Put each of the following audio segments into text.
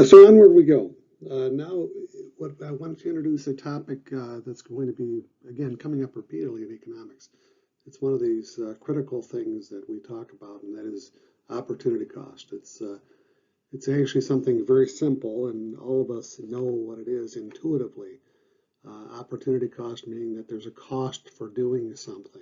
So onward we go. Now, what I wanted to introduce a topic that's going to be, again, coming up repeatedly in economics. It's one of these critical things that we talk about, and that is opportunity cost. It's actually something very simple, and all of us know what it is intuitively. Opportunity cost meaning that there's a cost for doing something.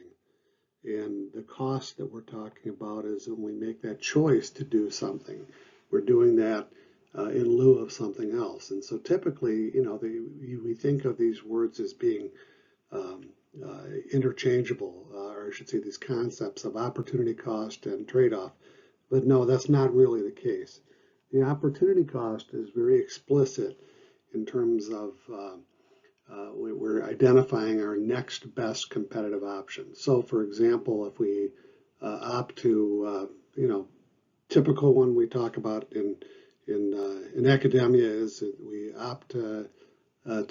And the cost that we're talking about is when we make that choice to do something. We're doing that in lieu of something else. And so typically, we think of these words as being um, interchangeable, or I should say these concepts of opportunity cost and trade-off. But no, that's not really the case. The opportunity cost is very explicit in terms of we're identifying our next best competitive option. So, for example, if we opt to, typical one we talk about in academia is that we opt to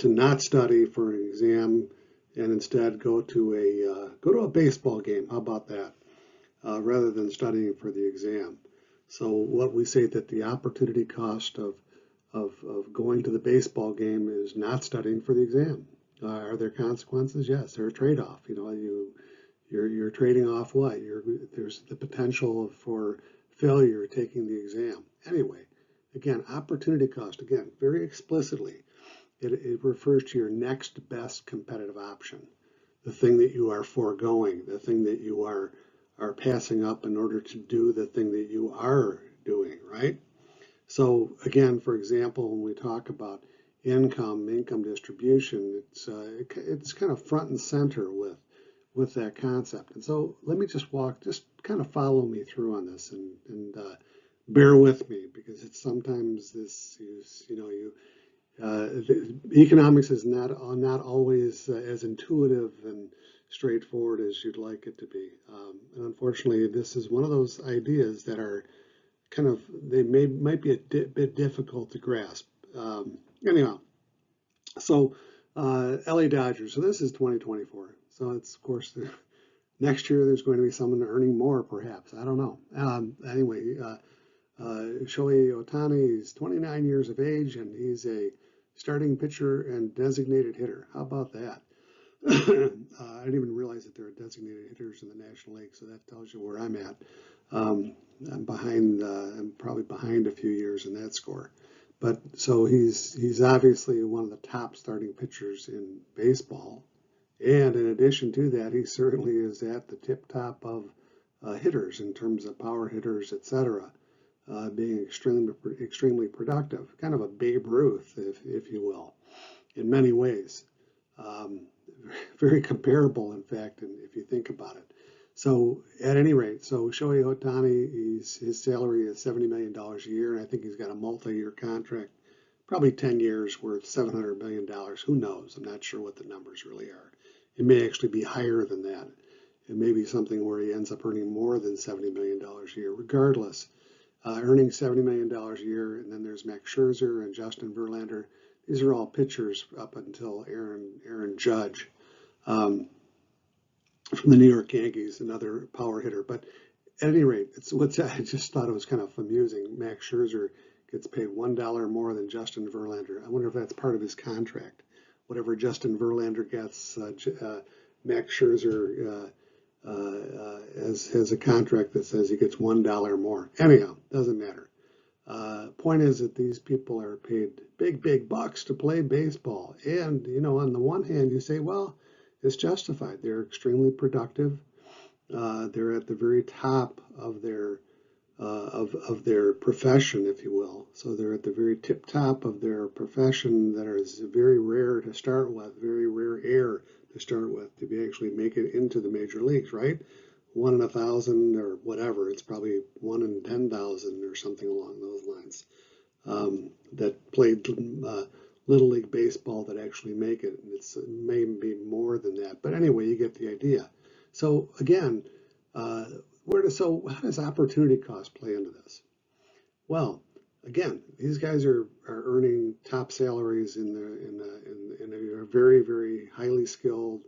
not study for an exam and instead go to a baseball game. How about that? Rather than studying for the exam. So what we say that the opportunity cost of going to the baseball game is not studying for the exam. Are there consequences? Yes, there's a trade-off. You're trading off what? There's the potential for failure taking the exam. Anyway, again, opportunity cost, again, very explicitly, it refers to your next best competitive option, the thing that you are foregoing, the thing that you are passing up in order to do the thing that you are doing, right? So again, for example, when we talk about income distribution, it's kind of front and center with that concept. And so let me just kind of follow me through on this and bear with me because it's sometimes this is, economics is not always as intuitive and straightforward as you'd like it to be. And unfortunately, this is one of those ideas that are kind of might be a bit difficult to grasp. Anyhow, so LA Dodgers. So this is 2024. So it's of course next year there's going to be someone earning more, perhaps. I don't know. Anyway, Shohei Ohtani is 29 years of age and he's a starting pitcher and designated hitter. How about that? I didn't even realize that there are designated hitters in the National League, so that tells you where I'm at. I'm behind. I'm probably behind a few years in that score, but so he's obviously one of the top starting pitchers in baseball, and in addition to that, he certainly is at the tip top of hitters in terms of power hitters, etc. Being extremely productive, kind of a Babe Ruth, if you will, in many ways. Um, Very comparable, in fact, and if you think about it. So at any rate, so Shohei Ohtani, his salary is $70 million a year, and I think he's got a multi-year contract, probably 10 years worth $700 million. Who knows? I'm not sure what the numbers really are. It may actually be higher than that. It may be something where he ends up earning more than $70 million a year. Regardless, earning $70 million a year, and then there's Max Scherzer and Justin Verlander. These are all pitchers up until Aaron Judge from the New York Yankees, another power hitter. But at any rate, I just thought it was kind of amusing. Max Scherzer gets paid $1 more than Justin Verlander. I wonder if that's part of his contract. Whatever Justin Verlander gets, Max Scherzer has a contract that says he gets $1 more. Anyhow, doesn't matter. Point is that these people are paid big bucks to play baseball. And, on the one hand, you say, well, it's justified. They're extremely productive. They're at the very top of their profession, if you will. So they're at the very tip top of their profession that is very rare to start with, very rare air to start with to be actually make it into the major leagues, right? 1 in 1,000 or whatever. It's probably 1 in 10,000 or something along those lines that played Little League Baseball that actually make it. And it's maybe more than that. But anyway, you get the idea. So again, how does opportunity cost play into this? Well, again, these guys are earning top salaries in a very highly skilled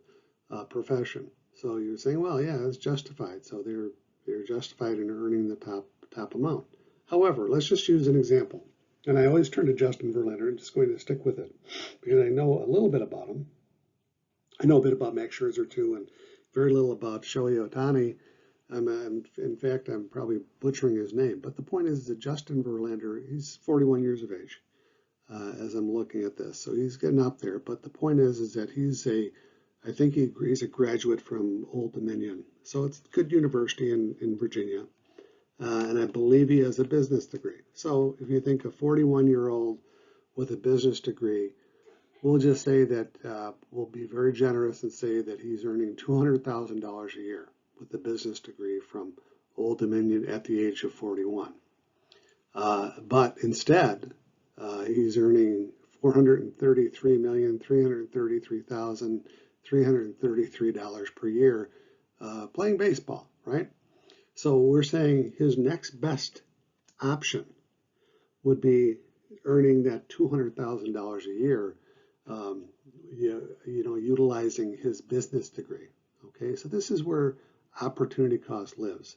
profession. So you're saying, well, yeah, it's justified. So they're justified in earning the top amount. However, let's just use an example. And I always turn to Justin Verlander. I'm just going to stick with it because I know a little bit about him. I know a bit about Max Scherzer too, and very little about Shohei Ohtani. In fact, I'm probably butchering his name. But the point is that Justin Verlander, he's 41 years of age as I'm looking at this. So he's getting up there. But the point is that I think he's a graduate from Old Dominion. So it's a good university in Virginia. And I believe he has a business degree. So if you think a 41-year-old with a business degree, we'll just say that we'll be very generous and say that he's earning $200,000 a year with a business degree from Old Dominion at the age of 41. But instead, he's earning $433,333,333 per year playing baseball, right? So we're saying his next best option would be earning that $200,000 a year, utilizing his business degree. Okay, so this is where opportunity cost lives.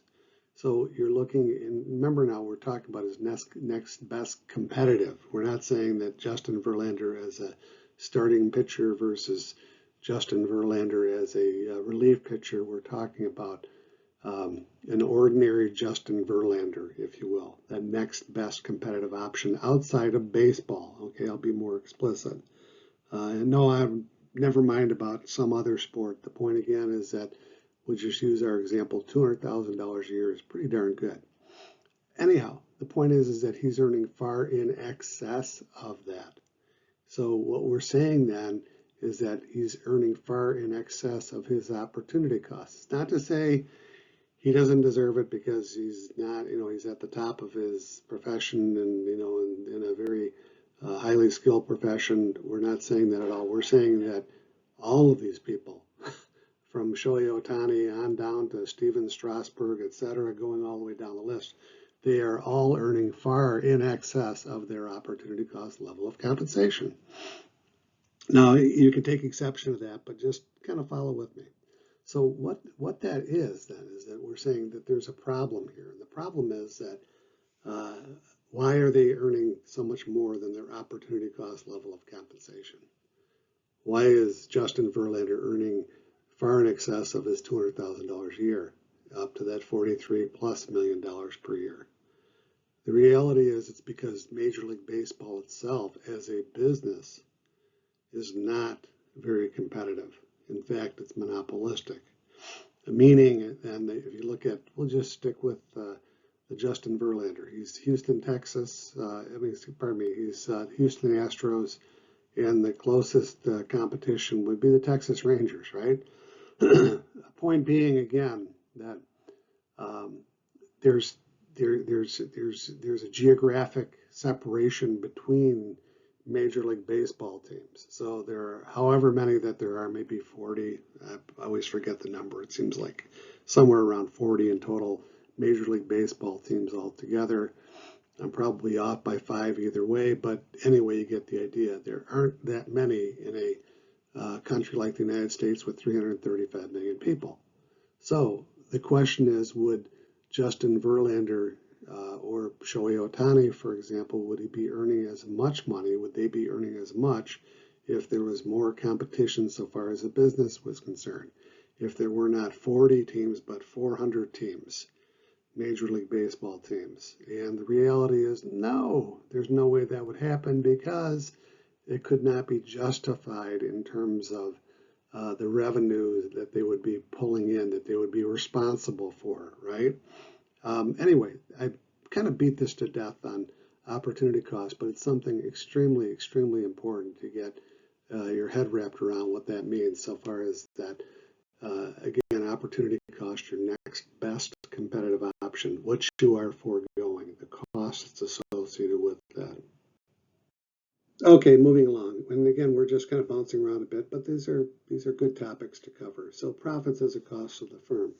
So you're looking, and remember now we're talking about his next best competitive. We're not saying that Justin Verlander as a starting pitcher versus Justin Verlander as a relief pitcher. We're talking about an ordinary Justin Verlander, if you will, that next best competitive option outside of baseball. Okay, I'll be more explicit. And no, I've never mind about some other sport. The point again is that we'll just use our example, $200,000 a year is pretty darn good. Anyhow, the point is that he's earning far in excess of that. So what we're saying then is that he's earning far in excess of his opportunity costs. It's not to say he doesn't deserve it because he's not, he's at the top of his profession and, in a very highly skilled profession. We're not saying that at all. We're saying that all of these people, from Shohei Ohtani on down to Steven Strasburg, et cetera, going all the way down the list, they are all earning far in excess of their opportunity cost level of compensation. Now, you can take exception to that, but just kind of follow with me. So what that is then is that we're saying that there's a problem here. And the problem is that why are they earning so much more than their opportunity cost level of compensation? Why is Justin Verlander earning far in excess of his $200,000 a year, up to that $43+ million per year? The reality is it's because Major League Baseball itself as a business is not very competitive. In fact, it's monopolistic. Meaning, and if you look at, we'll just stick with the Justin Verlander. He's Houston, Texas. He's Houston Astros, and the closest competition would be the Texas Rangers, right? Point being, again, that there's a geographic separation between Major League Baseball teams. So there are however many that there are, maybe 40. I always forget the number. It seems like somewhere around 40 in total Major League Baseball teams altogether. I'm probably off by 5 either way, but anyway, you get the idea. There aren't that many in a country like the United States with 335 million people. So the question is, would Justin Verlander or Shohei Ohtani, for example, would he be earning as much money? Would they be earning as much if there was more competition so far as the business was concerned? If there were not 40 teams, but 400 teams, Major League Baseball teams? And the reality is, no, there's no way that would happen because it could not be justified in terms of the revenue that they would be pulling in, that they would be responsible for, right? Anyway, I kind of beat this to death on opportunity cost, but it's something extremely, extremely important to get your head wrapped around what that means so far as that, again, opportunity cost, your next best competitive option, what you are foregoing, the costs associated with that. Okay, moving along. And again, we're just kind of bouncing around a bit, but these are good topics to cover. So profits as a cost of the firm.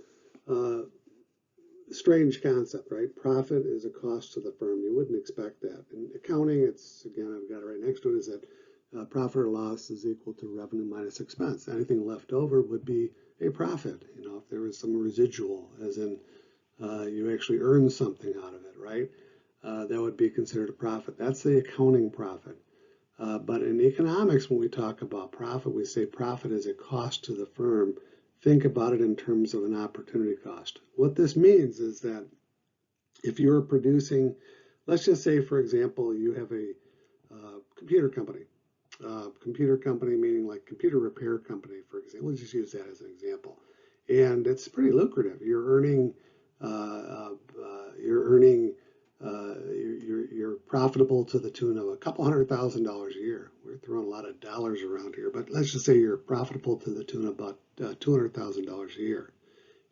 Strange concept, right? Profit is a cost to the firm. You wouldn't expect that. In accounting, it's, again, I've got it right next to it, is that profit or loss is equal to revenue minus expense. Anything left over would be a profit, if there was some residual, as in you actually earn something out of it, right? that would be considered a profit. That's the accounting profit. But in economics, when we talk about profit, we say profit is a cost to the firm. Think about it in terms of an opportunity cost. What this means is that if you're producing, let's just say, for example, you have a computer company. Computer company meaning like computer repair company, for example. Let's just use that as an example. And it's pretty lucrative. You're earning, you're profitable to the tune of a couple $100,000 a year. We're throwing a lot of dollars around here, but let's just say you're profitable to the tune of about $200,000 a year.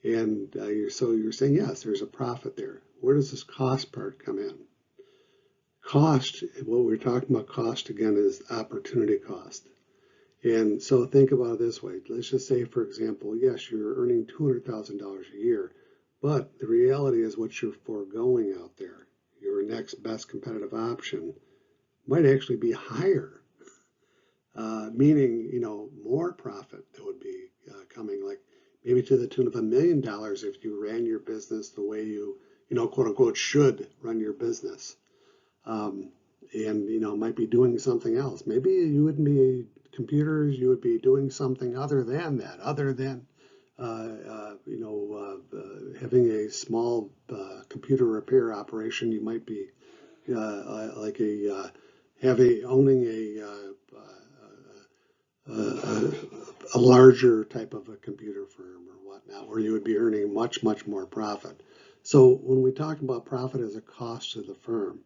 And so you're saying, yes, there's a profit there. Where does this cost part come in? Cost, what we're talking about cost again is opportunity cost. And so think about it this way. Let's just say, for example, yes, you're earning $200,000 a year, but the reality is what you're foregoing out there, your next best competitive option, might actually be higher, meaning, more profit that would be coming, like maybe to the tune of $1 million if you ran your business the way you, quote unquote, should run your business. And, might be doing something else. Maybe you wouldn't be computers, you would be doing something other than that, other than, having a small computer repair operation. You might be like owning a larger type of a computer firm or whatnot, where you would be earning much, much more profit. So when we talk about profit as a cost to the firm,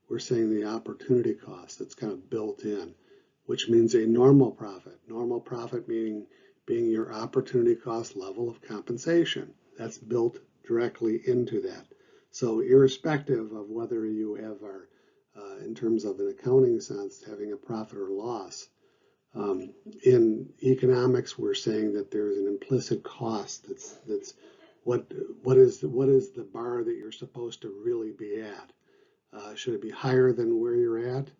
we're saying the opportunity cost that's kind of built in, which means a normal profit. Normal profit meaning being your opportunity cost level of compensation. That's built directly into that. So irrespective of whether you have in terms of an accounting sense, having a profit or loss, in economics, we're saying that there's an implicit cost that's what is the bar that you're supposed to really be at? Should it be higher than where you're at,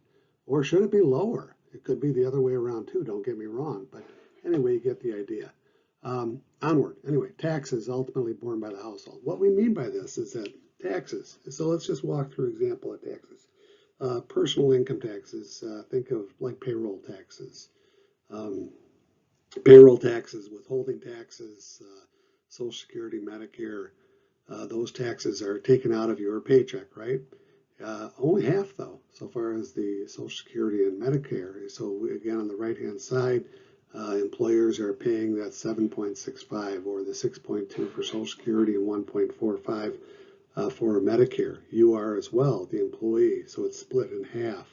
or should it be lower? It could be the other way around too, don't get me wrong, but anyway, you get the idea. Onward, anyway, taxes ultimately borne by the household. What we mean by this is that taxes, so let's just walk through an example of taxes. Personal income taxes, think of like payroll taxes, withholding taxes, Social Security, Medicare, those taxes are taken out of your paycheck, right? Only half, though, so far as the Social Security and Medicare. So again, on the right-hand side, employers are paying that 7.65 or the 6.2 for Social Security and 1.45 for Medicare. You are as well, the employee, so it's split in half.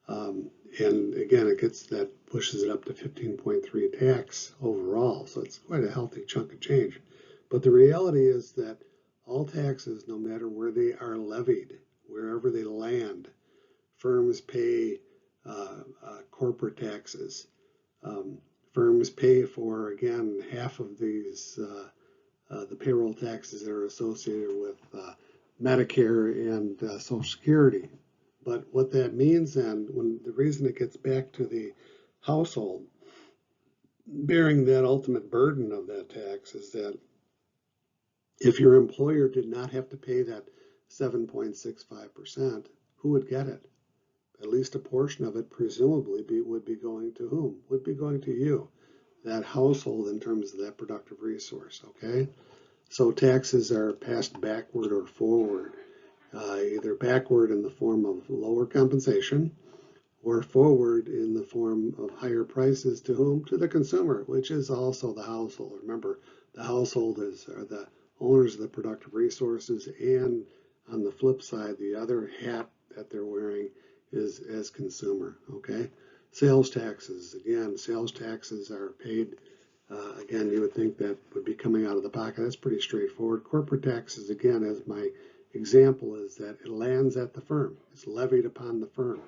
And again, that pushes it up to 15.3 tax overall, so it's quite a healthy chunk of change. But the reality is that all taxes, no matter where they are levied, wherever they land, firms pay corporate taxes. Firms pay for, again, half of these, the payroll taxes that are associated with Medicare and Social Security. But what that means then, the reason it gets back to the household bearing that ultimate burden of that tax is that if your employer did not have to pay that 7.65%, who would get it? At least a portion of it presumably would be going to whom? Would be going to you, that household, in terms of that productive resource, okay? So taxes are passed backward or forward, either backward in the form of lower compensation or forward in the form of higher prices to whom? To the consumer, which is also the household. Remember, the household are the owners of the productive resources, and on the flip side, the other hat that they're wearing is as consumer, okay? Sales taxes, again, sales taxes are paid, again, you would think that would be coming out of the pocket. That's pretty straightforward. Corporate taxes, again, as my example is that it lands at the firm. It's levied upon the firm.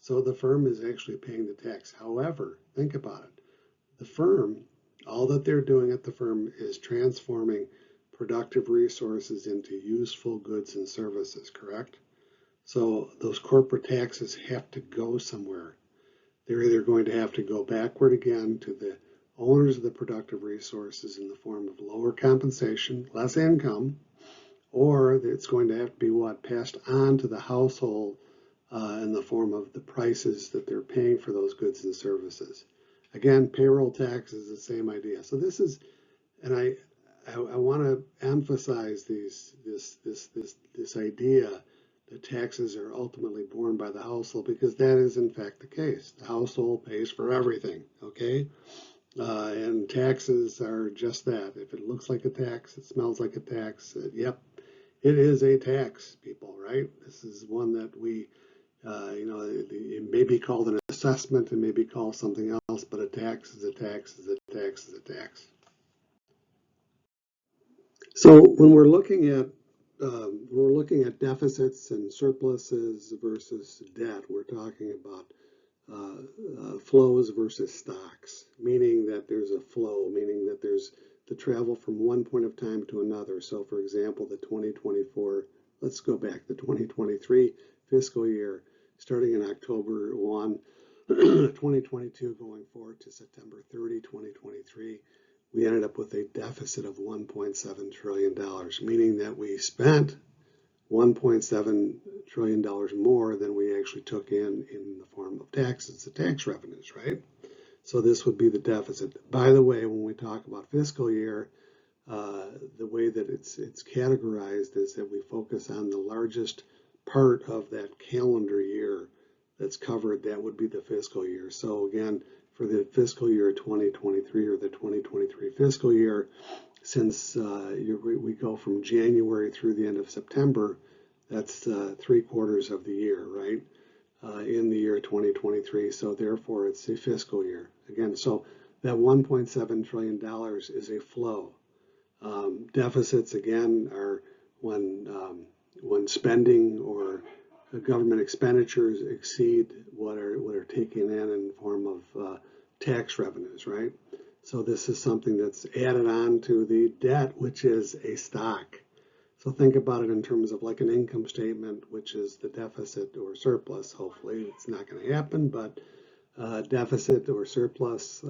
So the firm is actually paying the tax. However, think about it. The firm, all that they're doing at the firm is transforming productive resources into useful goods and services, correct? So those corporate taxes have to go somewhere. They're either going to have to go backward again to the owners of the productive resources in the form of lower compensation, less income, or it's going to have to be what passed on to the household in the form of the prices that they're paying for those goods and services. Again, payroll tax is the same idea. So this is, and I want to emphasize this idea that taxes are ultimately borne by the household, because that is in fact the case. The household pays for everything, okay? And taxes are just that. If it looks like a tax, it smells like a tax, yep, it is a tax, people, right? This is one that we, it may be called an assessment, it may be called something else, but a tax is a tax is a tax is a tax. So when we're looking at deficits and surpluses versus debt, we're talking about flows versus stocks, meaning that there's a flow, meaning that there's the travel from one point of time to another. So for example, the 2024, let's go back, the 2023 fiscal year, starting in October 1, 2022, going forward to September 30, 2023, we ended up with a deficit of $1.7 trillion, meaning that we spent $1.7 trillion more than we actually took in the form of taxes, the tax revenues, right? So this would be the deficit. By the way, when we talk about fiscal year, the way that it's categorized is that we focus on the largest part of that calendar year that's covered. That would be the fiscal year. So again, for the fiscal year 2023 or the 2023 fiscal year, since we go from January through the end of September, that's 3/4 of the year, right? In the year 2023. So therefore, it's a fiscal year. Again, so that $1.7 trillion is a flow. Deficits, again, are when spending or government expenditures exceed what are taken in the form of tax revenues, right? So this is something that's added on to the debt, which is a stock. So think about it in terms of like an income statement, which is the deficit or surplus. Hopefully it's not going to happen, but deficit or surplus,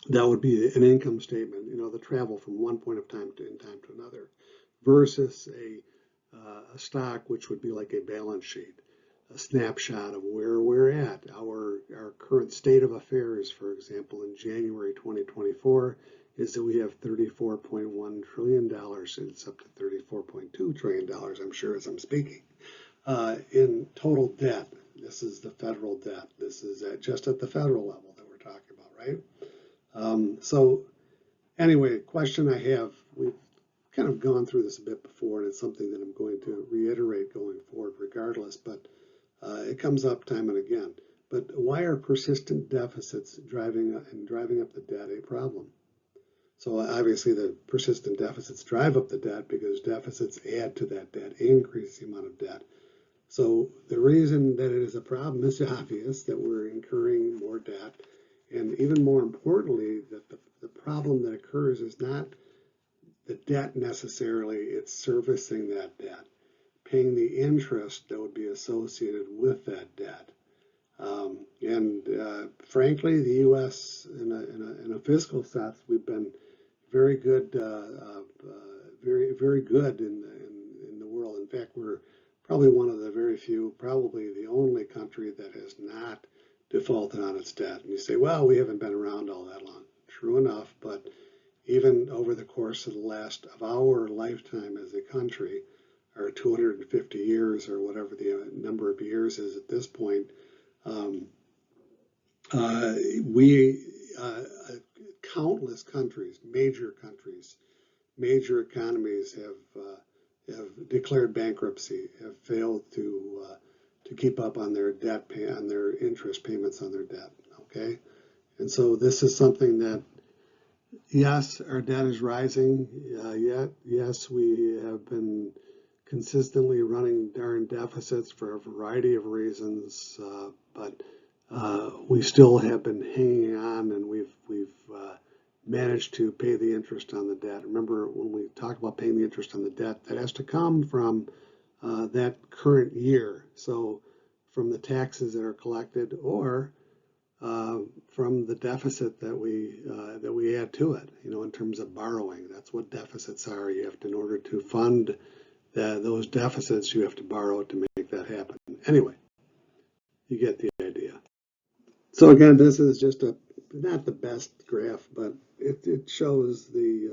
that would be an income statement, the travel from one point of time to another, versus a stock, which would be like a balance sheet, a snapshot of where we're at, our current state of affairs. For example, in January 2024 is that we have $34.1 trillion, and it's up to $34.2 trillion, I'm sure, as I'm speaking, in total debt. This is the federal debt. This is just at the federal level that we're talking about, right? So anyway, question I have, we've kind of gone through this a bit before, and it's something that I'm going to reiterate going forward regardless, but it comes up time and again. But why are persistent deficits driving up the debt a problem? So obviously the persistent deficits drive up the debt because deficits add to that debt, increase the amount of debt. So the reason that it is a problem is obvious, that we're incurring more debt. And even more importantly, that the problem that occurs is not the debt necessarily, it's servicing that debt, paying the interest that would be associated with that debt. Frankly, the U.S. in a fiscal sense, we've been very good, very good in the world. In fact, we're probably one of the very few, probably the only country that has not defaulted on its debt. And you say, well, we haven't been around all that long. True enough, but even over the course of our lifetime as a country, our 250 years or whatever the number of years is at this point, countless countries, major economies have declared bankruptcy, have failed to keep up on their debt on their interest payments on their debt. Okay, and so this is something that, yes, our debt is rising. Yes, we have been consistently running darn deficits for a variety of reasons, but we still have been hanging on, and we've managed to pay the interest on the debt. Remember, when we talk about paying the interest on the debt, that has to come from that current year. So from the taxes that are collected, or from the deficit that we add to it, in terms of borrowing. That's what deficits are. You have to, in order to fund those deficits, you have to borrow to make that happen. Anyway, you get the idea. So again, this is just not the best graph, but it shows the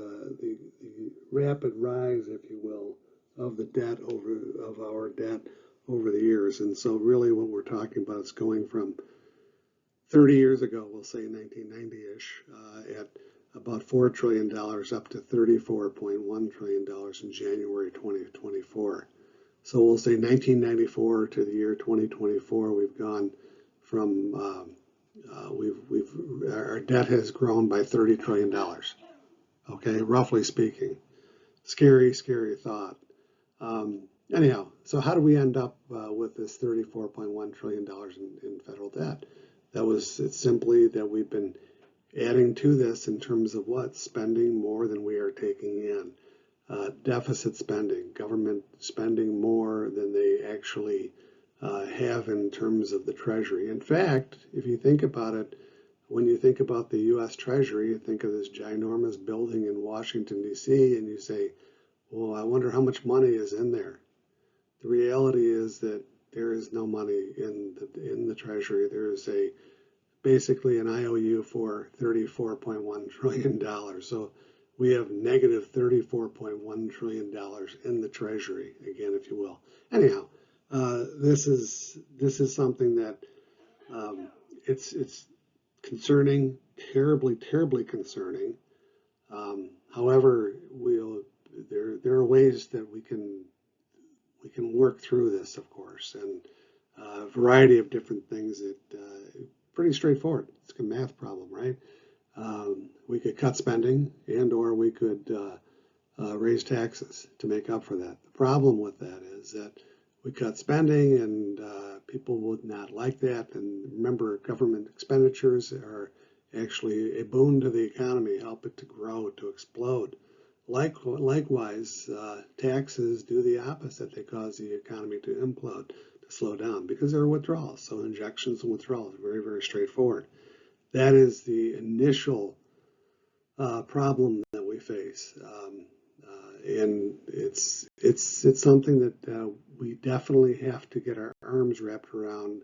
rapid rise, if you will, of the debt of our debt over the years. And so really what we're talking about is going from 30 years ago, we'll say 1990-ish, at about $4 trillion up to $34.1 trillion in January 2024. So we'll say 1994 to the year 2024, we've gone from, our debt has grown by $30 trillion. Okay, roughly speaking. Scary, scary thought. Anyhow, so how do we end up with this $34.1 trillion in federal debt? It's simply that we've been adding to this in terms of what? Spending more than we are taking in. Deficit spending, government spending more than they actually have in terms of the Treasury. In fact, if you think about it, when you think about the U.S. Treasury, you think of this ginormous building in Washington, D.C., and you say, well, I wonder how much money is in there. The reality is that there is no money in the Treasury. There is basically an IOU for $34.1 trillion. So we have negative $34.1 trillion in the Treasury, again, if you will. Anyhow, this is something that it's concerning, terribly, terribly concerning. However, there are ways that we can work through this, of course, and a variety of different things that pretty straightforward. It's a math problem, right? We could cut spending or we could raise taxes to make up for that. The problem with that is that we cut spending and people would not like that. And remember, government expenditures are actually a boon to the economy, help it to grow, to explode. Likewise, taxes do the opposite. They cause the economy to implode, to slow down, because there are withdrawals. So injections and withdrawals are very, very straightforward. That is the initial problem that we face, and it's something that we definitely have to get our arms wrapped around,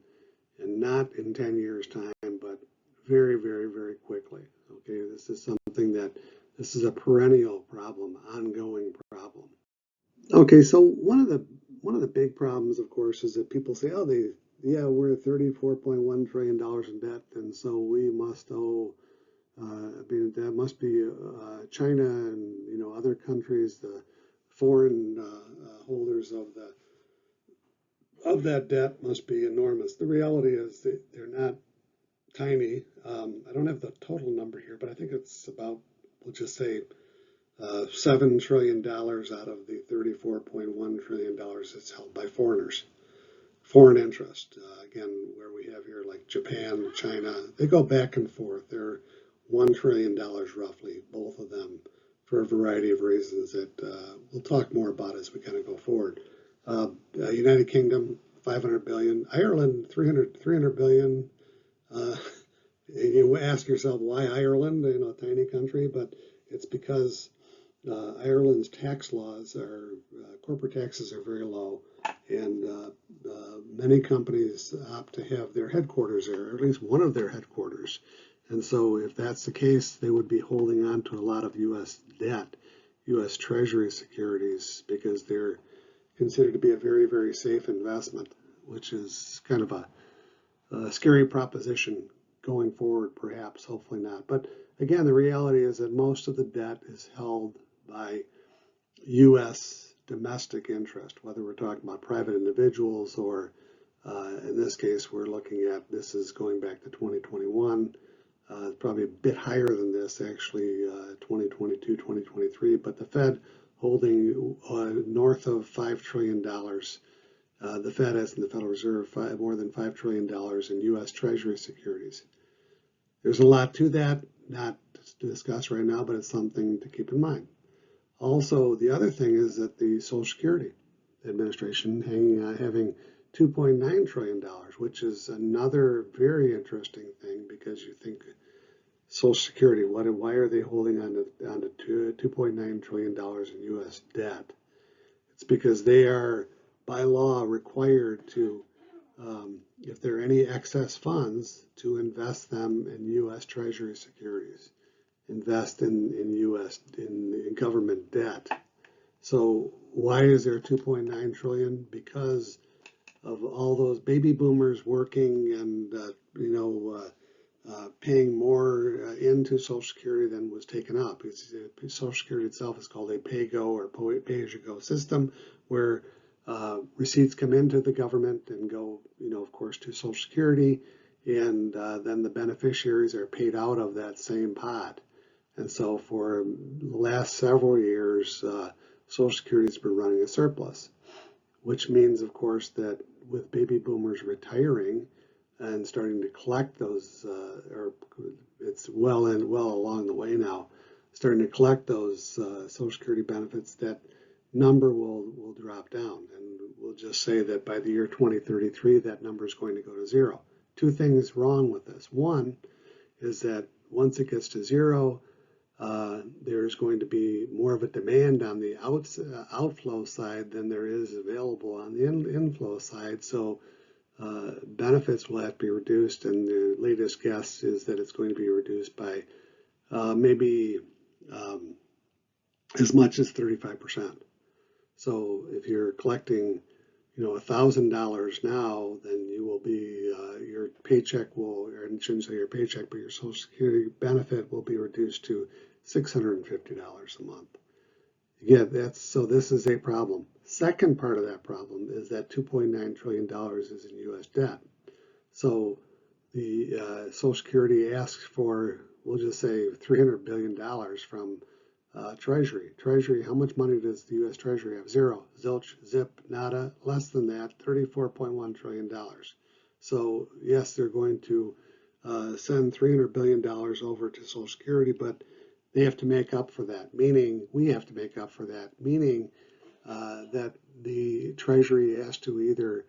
and not in 10 years' time, but very, very, very quickly. Okay, this is a perennial problem, ongoing problem. Okay, so one of the big problems, of course, is that people say, oh, we're at $34.1 trillion in debt, and so we must owe. That must be China and other countries, the foreign holders of that debt must be enormous. The reality is that they're not tiny. I don't have the total number here, but I think it's about, we'll just say, $7 trillion out of the $34.1 trillion that's held by foreigners. Foreign interest, again, where we have here like Japan, China, they go back and forth. They're $1 trillion roughly, both of them, for a variety of reasons that we'll talk more about as we kind of go forward. United Kingdom, 500 billion. Ireland, 300 billion. You ask yourself, why Ireland? A tiny country, but it's because Ireland's tax laws corporate taxes are very low, and many companies opt to have their headquarters there, or at least one of their headquarters. And so if that's the case, they would be holding on to a lot of U.S. debt, U.S. Treasury securities, because they're considered to be a very, very safe investment, which is kind of a scary proposition going forward, perhaps, hopefully not. But again, the reality is that most of the debt is held by U.S. domestic interest, whether we're talking about private individuals or in this case, we're looking at, this is going back to 2021, probably a bit higher than this, actually, 2022, 2023, but the Fed holding north of $5 trillion. The Fed, as in the Federal Reserve, more than $5 trillion in U.S. Treasury securities. There's a lot to that, not to discuss right now, but it's something to keep in mind. Also, the other thing is that the Social Security Administration having $2.9 trillion, which is another very interesting thing because you think Social Security, why are they holding on to $2.9 trillion in U.S. debt? It's because they are by law required to, if there are any excess funds, to invest them in U.S. Treasury securities, invest in U.S. in government debt. So why is there 2.9 trillion? Because of all those baby boomers working and paying more into Social Security than was taken up. Social Security itself is called a pay-go or pay-as-you-go system, where receipts come into the government and go, of course, to Social Security, and then the beneficiaries are paid out of that same pot. And so for the last several years, Social Security has been running a surplus, which means, of course, that with baby boomers retiring and starting to collect those, or it's well along the way now, starting to collect those Social Security benefits, that number will drop down. And we'll just say that by the year 2033, that number is going to go to zero. Two things wrong with this. One is that once it gets to zero, there's going to be more of a demand on the outflow side than there is available on the inflow side. So benefits will have to be reduced, and the latest guess is that it's going to be reduced by maybe as much as 35%. So if you're collecting, $1,000 now, then you will be your paycheck will, or I shouldn't say your paycheck, but your Social Security benefit will be reduced to $650 a month. Yeah, so this is a problem. Second part of that problem is that $2.9 trillion is in U.S. debt. So the Social Security asks for, we'll just say, $300 billion from Treasury. Treasury, how much money does the U.S. Treasury have? Zero. Zilch, zip, nada, less than that, $34.1 trillion. So yes, they're going to send $300 billion over to Social Security, but they have to make up for that, meaning we have to make up for that, meaning that the Treasury has to either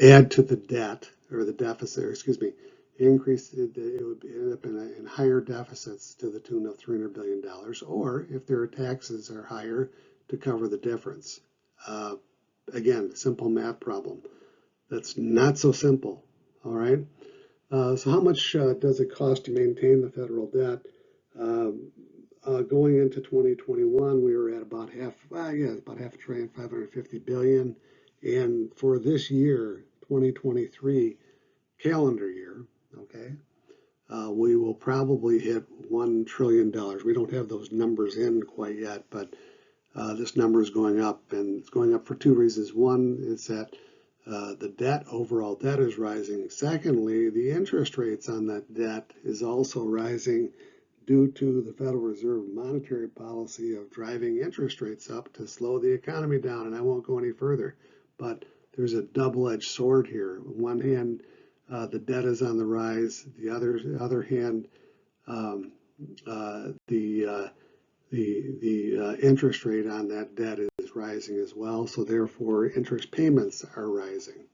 add to the debt or the deficit, or excuse me, increase it would end up in higher deficits to the tune of $300 billion, or if their taxes are higher, to cover the difference. Again, simple math problem. That's not so simple, all right? So how much does it cost to maintain the federal debt? Going into 2021, we were at about about half a trillion, 550 billion. And for this year, 2023 calendar year, okay, we will probably hit $1 trillion. We don't have those numbers in quite yet, but this number is going up, and it's going up for two reasons. One is that the overall debt is rising. Secondly, the interest rates on that debt is also rising due to the Federal Reserve monetary policy of driving interest rates up to slow the economy down. And I won't go any further, but there's a double-edged sword here. On one hand, the debt is on the rise. The other hand, the interest rate on that debt is rising as well. So therefore, interest payments are rising.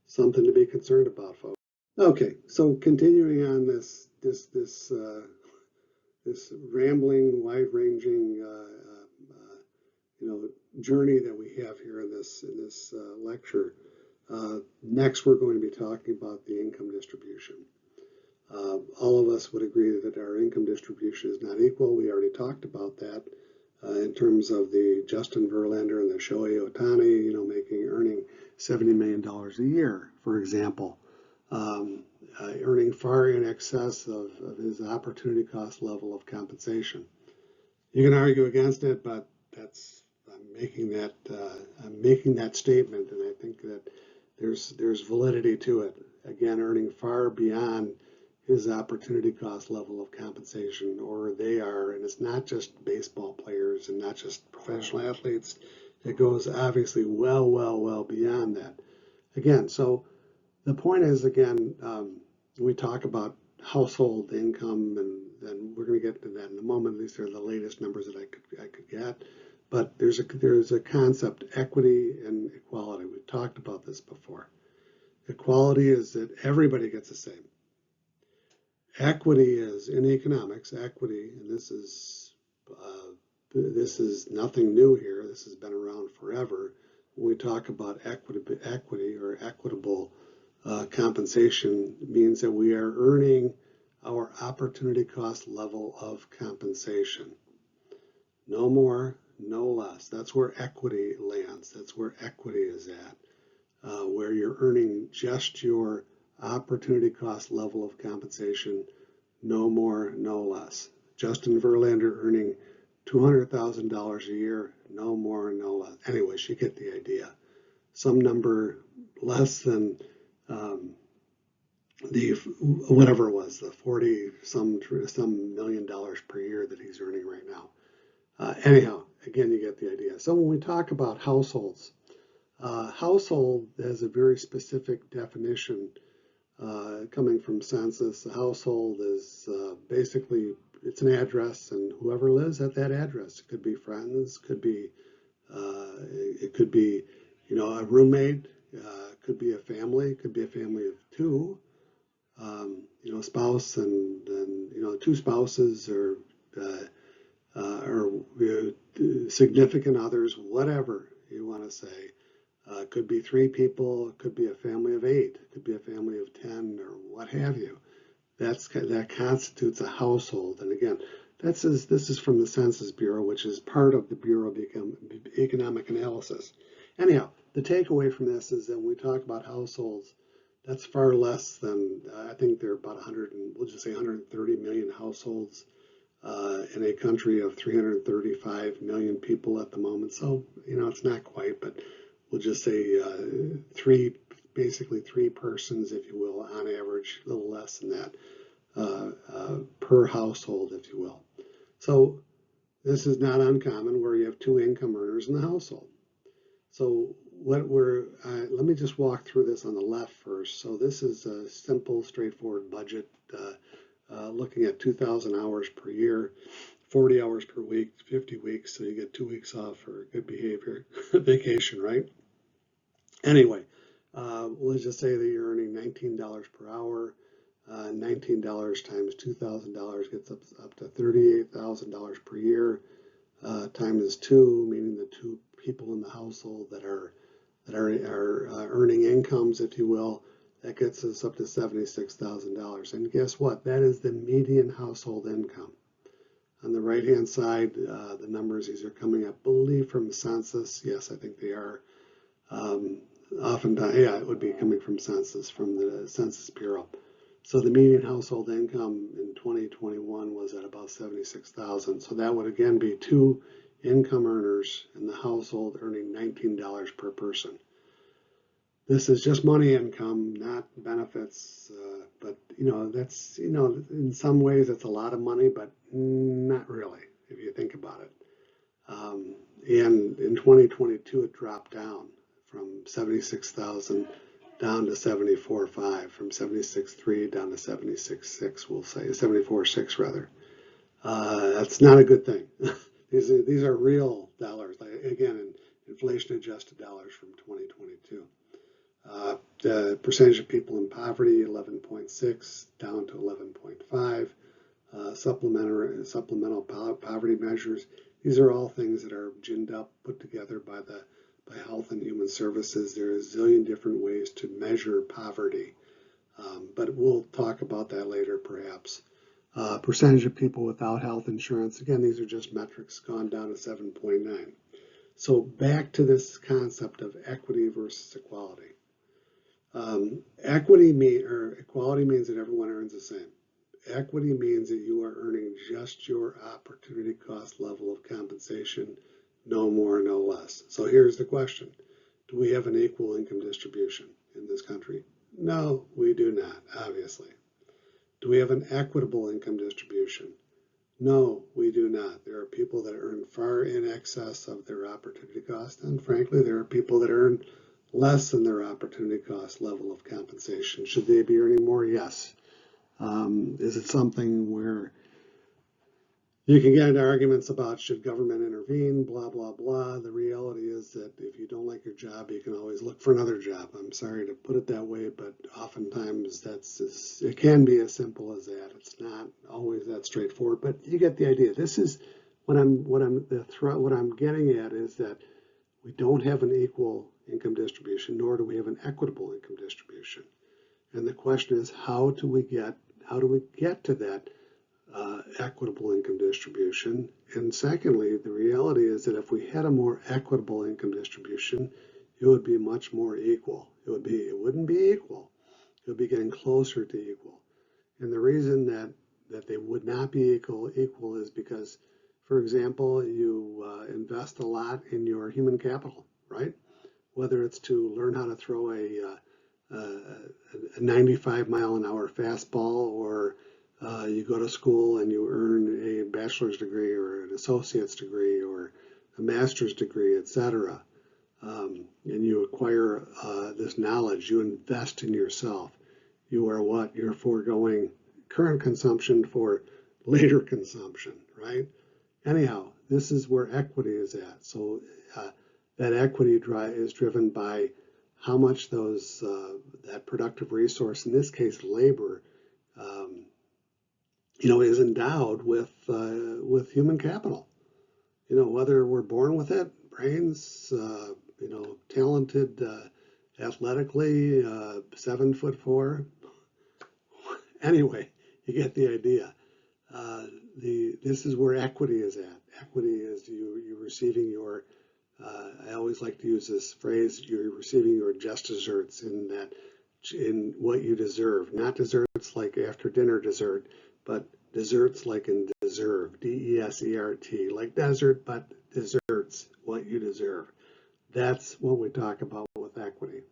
Something to be concerned about, folks. Okay, so continuing on this rambling, wide-ranging, journey that we have here in this lecture. Next, we're going to be talking about the income distribution. All of us would agree that our income distribution is not equal. We already talked about that in terms of the Justin Verlander and the Shohei Ohtani, earning $70 million a year, for example. Earning far in excess of his opportunity cost level of compensation. You can argue against it, but I'm making that statement, and I think that there's validity to it. Again, earning far beyond his opportunity cost level of compensation, or they are, and it's not just baseball players and not just professional athletes. It goes obviously well beyond that. Again, so the point is, again, we talk about household income, and we're going to get to that in a moment. These are the latest numbers that I could get. But there's a concept, equity and equality. We've talked about this before. Equality is that everybody gets the same. Equity is, in economics, equity, and this is nothing new here. This has been around forever. When we talk about equity or equitable compensation, it means that we are earning our opportunity cost level of compensation. No more, no less. That's where equity lands. That's where equity is at, where you're earning just your opportunity cost level of compensation, no more, no less. Justin Verlander earning $200,000 a year, no more, no less. Anyways, you get the idea. Some number less than the whatever it was, the 40 some $1 million per year that he's earning right now. Anyhow, again, you get the idea. So when we talk about households, household has a very specific definition coming from census. A household is basically, it's an address, and whoever lives at that address. It could be friends, it could be, a roommate, could be a family, it could be a family of two, spouse and two spouses or significant others, whatever you want to say. It could be three people, it could be a family of 8, it could be a family of 10, or what have you. That constitutes a household. And again, this is from the Census Bureau, which is part of the Bureau of Economic Analysis. Anyhow, the takeaway from this is that when we talk about households, that's far less than, I think there are about 130 million households in a country of 335 million people at the moment. So, it's not quite, but we'll just say basically three persons, if you will, on average, a little less than that, per household, if you will. So this is not uncommon where you have two income earners in the household. So let me just walk through this on the left first. So this is a simple, straightforward budget, looking at 2,000 hours per year, 40 hours per week, 50 weeks, so you get 2 weeks off for good behavior, vacation, right? Anyway, let's just say that you're earning $19 per hour. $19 times $2,000 gets up to $38,000 per year, times 2, meaning the two people in the household that are earning incomes, if you will. That gets us up to $76,000. And guess what? That is the median household income. On the right-hand side, the numbers, these are coming up, I believe, from the census. Yes, I think they are. Oftentimes, yeah, it would be coming from census, from the Census Bureau. So the median household income in 2021 was at about $76,000. So that would again be two income earners in the household earning $19 per person. This is just money income, not benefits, but that's, in some ways it's a lot of money, but not really, if you think about it. And in 2022, it dropped down from 76,000 down to 74.5, from 76.3 down to 76.6, we'll say, 74.6 rather. That's not a good thing. These are real dollars, again, inflation adjusted dollars from 2022. The percentage of people in poverty, 11.6 down to 11.5. Supplemental poverty measures. These are all things that are ginned up, put together by Health and Human Services. There are a zillion different ways to measure poverty, but we'll talk about that later perhaps. Percentage of people without health insurance. Again, these are just metrics, gone down to 7.9. So back to this concept of equity versus equality. Equality means that everyone earns the same. Equity means that you are earning just your opportunity cost level of compensation, no more, no less. So here's the question. Do we have an equal income distribution in this country? No, we do not, obviously. Do we have an equitable income distribution? No, we do not. There are people that earn far in excess of their opportunity cost, and frankly, there are people that earn less than their opportunity cost level of compensation. Should they be earning more? Yes. Is it something where You can get into arguments about should government intervene, blah, blah, blah. The reality is that if you don't like your job, you can always look for another job. I'm sorry to put it that way, but oftentimes it can be as simple as that. It's not always that straightforward, but you get the idea. This is what I'm getting at is that we don't have an equal income distribution, nor do we have an equitable income distribution. And the question is, how do we get to that equitable income distribution? And secondly, the reality is that if we had a more equitable income distribution, it would be much more equal. It wouldn't be equal. It would be getting closer to equal. And the reason that they would not be equal is because, for example, you invest a lot in your human capital, right? Whether it's to learn how to throw a 95 mile an hour fastball, or you go to school and you earn a bachelor's degree or an associate's degree or a master's degree, etc. And you acquire this knowledge, you invest in yourself. You are what? You're foregoing current consumption for later consumption, right? Anyhow, this is where equity is at. So that equity is driven by how much that productive resource, in this case labor, is endowed with human capital. Whether we're born with it, brains, talented athletically, 7'4". Anyway, you get the idea. This is where equity is at. Equity is you receiving your. I always like to use this phrase: you're receiving your just desserts in what you deserve. Not desserts like after dinner dessert, but desserts like in deserve. DESERT, like desert, but desserts, what you deserve. That's what we talk about with equity.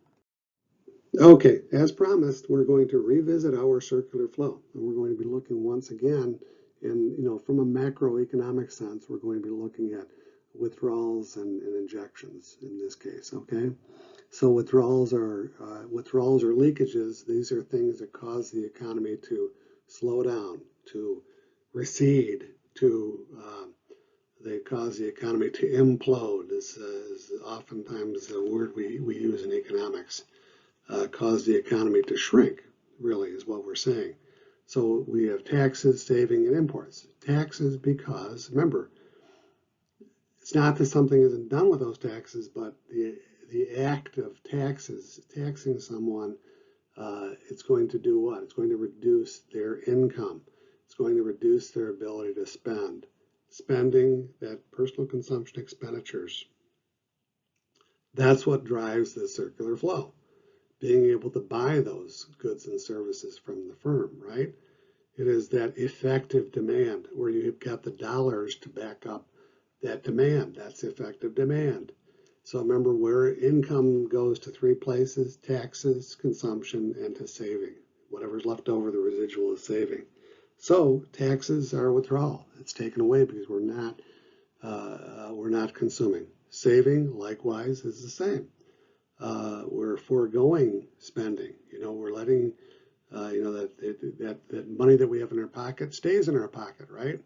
Okay, as promised, we're going to revisit our circular flow, and we're going to be looking once again, from a macroeconomic sense, we're going to be looking at withdrawals and injections in this case. Okay, so withdrawals are leakages. These are things that cause the economy to slow down, to recede, they cause the economy to implode. Is oftentimes the word we use in economics. Cause the economy to shrink, really, is what we're saying. So we have taxes, saving, and imports. Taxes because, remember, it's not that something isn't done with those taxes, but the act of taxing someone, it's going to do what? It's going to reduce their income. It's going to reduce their ability to spend. Spending, that personal consumption expenditures. That's what drives the circular flow. Being able to buy those goods and services from the firm, right? It is that effective demand where you've got the dollars to back up that demand. That's effective demand. So remember, where income goes to three places: taxes, consumption, and to saving. Whatever's left over, the residual is saving. So taxes are withdrawal. It's taken away because we're not consuming. Saving, likewise, is the same. We're foregoing spending. We're letting, that money that we have in our pocket stays in our pocket, right?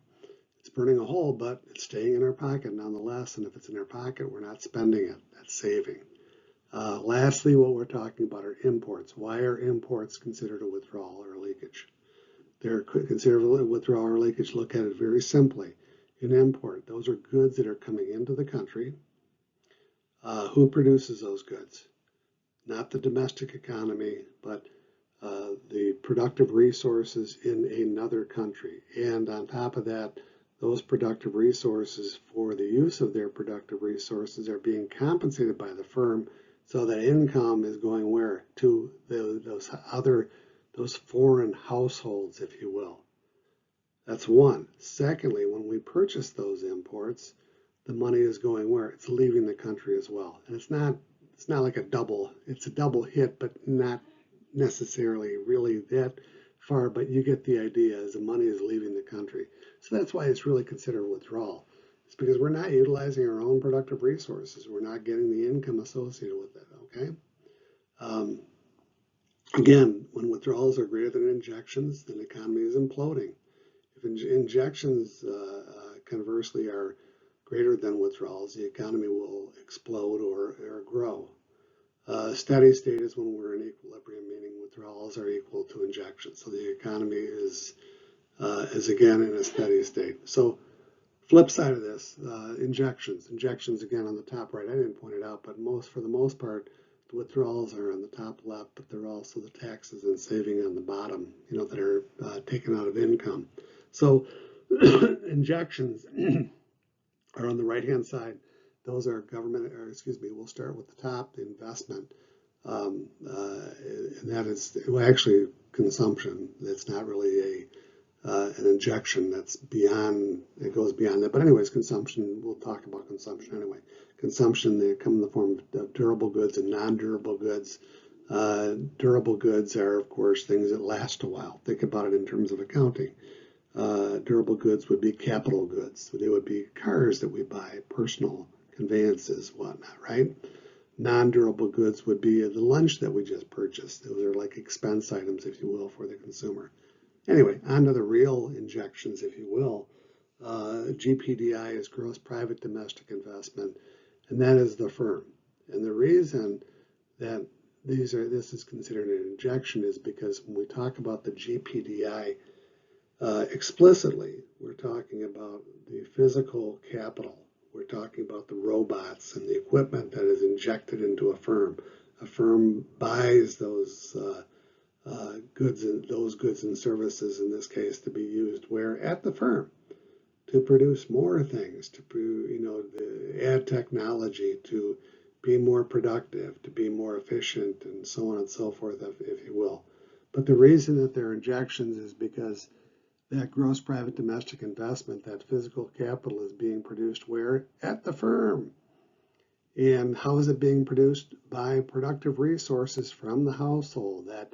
It's burning a hole, but it's staying in our pocket nonetheless. And if it's in our pocket, we're not spending it. That's saving. Lastly, what we're talking about are imports. Why are imports considered a withdrawal or a leakage? They're considered a withdrawal or leakage. Look at it very simply. An import, those are goods that are coming into the country. Who produces those goods? Not the domestic economy, but the productive resources in another country. And on top of that, those productive resources, for the use of their productive resources, are being compensated by the firm, so that income is going where? To those foreign households, if you will. That's one. Secondly, when we purchase those imports, the money is going where? It's leaving the country as well. And it's not like it's a double hit, but not necessarily really that far, but you get the idea, as the money is leaving the country. So that's why it's really considered withdrawal. It's because we're not utilizing our own productive resources. We're not getting the income associated with it, okay? Again, when withdrawals are greater than injections, then the economy is imploding. If injections conversely are greater than withdrawals, the economy will explode or grow. Steady state is when we're in equilibrium, meaning withdrawals are equal to injections. So the economy is again in a steady state. So flip side of this, injections. Injections again on the top right. I didn't point it out, but for the most part, the withdrawals are on the top left, but they're also the taxes and saving on the bottom, that are taken out of income. So injections are on the right-hand side. Those are government, or excuse me, we'll start with the top, the investment. And that is, well, actually consumption. It's not really an injection that's beyond, it goes beyond that. But anyways, consumption, we'll talk about consumption anyway. Consumption, they come in the form of durable goods and non-durable goods. Durable goods are, of course, things that last a while. Think about it in terms of accounting. Durable goods would be capital goods. They would be cars that we buy, personal conveyances, whatnot, right? Non-durable goods would be the lunch that we just purchased. Those are like expense items, if you will, for the consumer. Anyway, on to the real injections, if you will. GPDI is gross private domestic investment, and that is the firm. And the reason that this is considered an injection is because when we talk about the GPDI explicitly, we're talking about the physical capital. We're talking about the robots and the equipment that is injected into a firm. A firm buys those goods and services, in this case, to be used where at the firm to produce more things, to add technology, to be more productive, to be more efficient, and so on and so forth, if you will. But the reason that they're injections is because that gross private domestic investment, that physical capital, is being produced where? At the firm. And how is it being produced? By productive resources from the household, that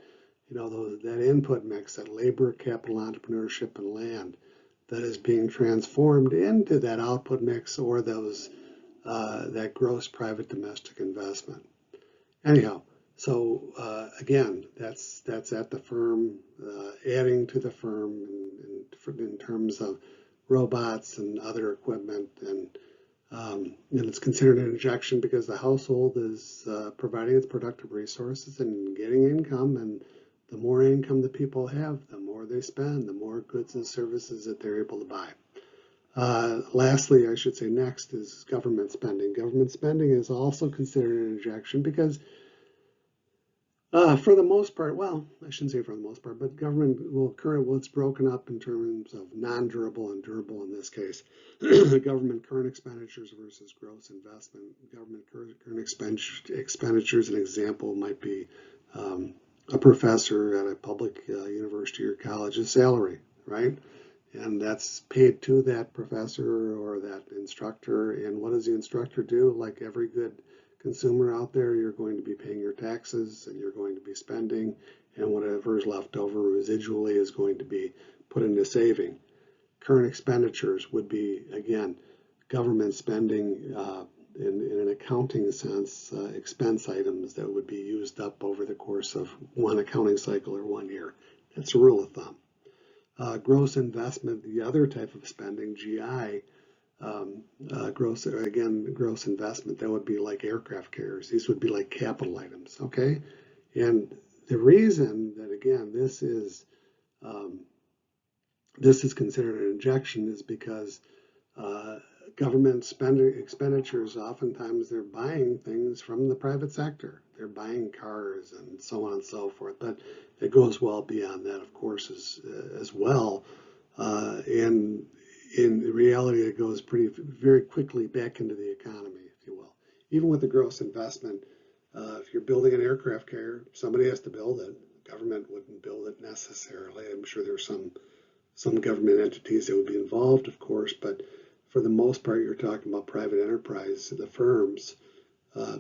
input mix, that labor, capital, entrepreneurship, and land, that is being transformed into that output mix, or that gross private domestic investment. Anyhow, so again, that's at the firm, adding to the firm in terms of robots and other equipment, and it's considered an injection because the household is providing its productive resources and getting income, and the more income the people have, the more they spend, the more goods and services that they're able to buy. Lastly, I should say next is government spending. Government spending is also considered an injection because for the most part, well, I shouldn't say for the most part, but government it's broken up in terms of non-durable and durable in this case. Government current expenditures versus gross investment. Government current expenditures, an example might be a professor at a public university or college's salary, right? And that's paid to that professor or that instructor. And what does the instructor do? Like every good consumer out there, you're going to be paying your taxes and you're going to be spending, and whatever is left over residually is going to be put into saving. Current expenditures would be, again, government spending in an accounting sense, expense items that would be used up over the course of one accounting cycle or 1 year. That's a rule of thumb. Gross investment, the other type of spending, GI, gross investment, that would be like aircraft carriers. These would be like capital items, okay? And the reason that, again, this is considered an injection is because government expenditures, oftentimes they're buying things from the private sector. They're buying cars and so on and so forth, but it goes well beyond that, of course, as well. And in reality, it goes very quickly back into the economy, if you will. Even with the gross investment, if you're building an aircraft carrier, somebody has to build it. The government wouldn't build it necessarily. I'm sure there's some government entities that would be involved, of course, but for the most part, you're talking about private enterprise, the firms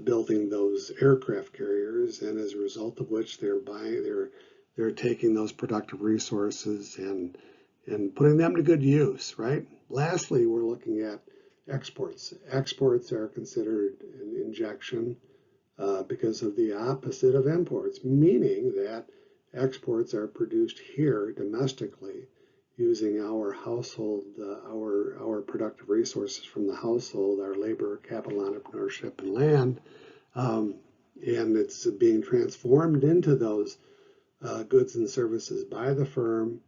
building those aircraft carriers, and as a result of which they're taking those productive resources and putting them to good use, right? Lastly, we're looking at exports. Exports are considered an injection because of the opposite of imports, meaning that exports are produced here domestically using our household, our productive resources from the household, our labor, capital, entrepreneurship, and land, and it's being transformed into those goods and services by the firm,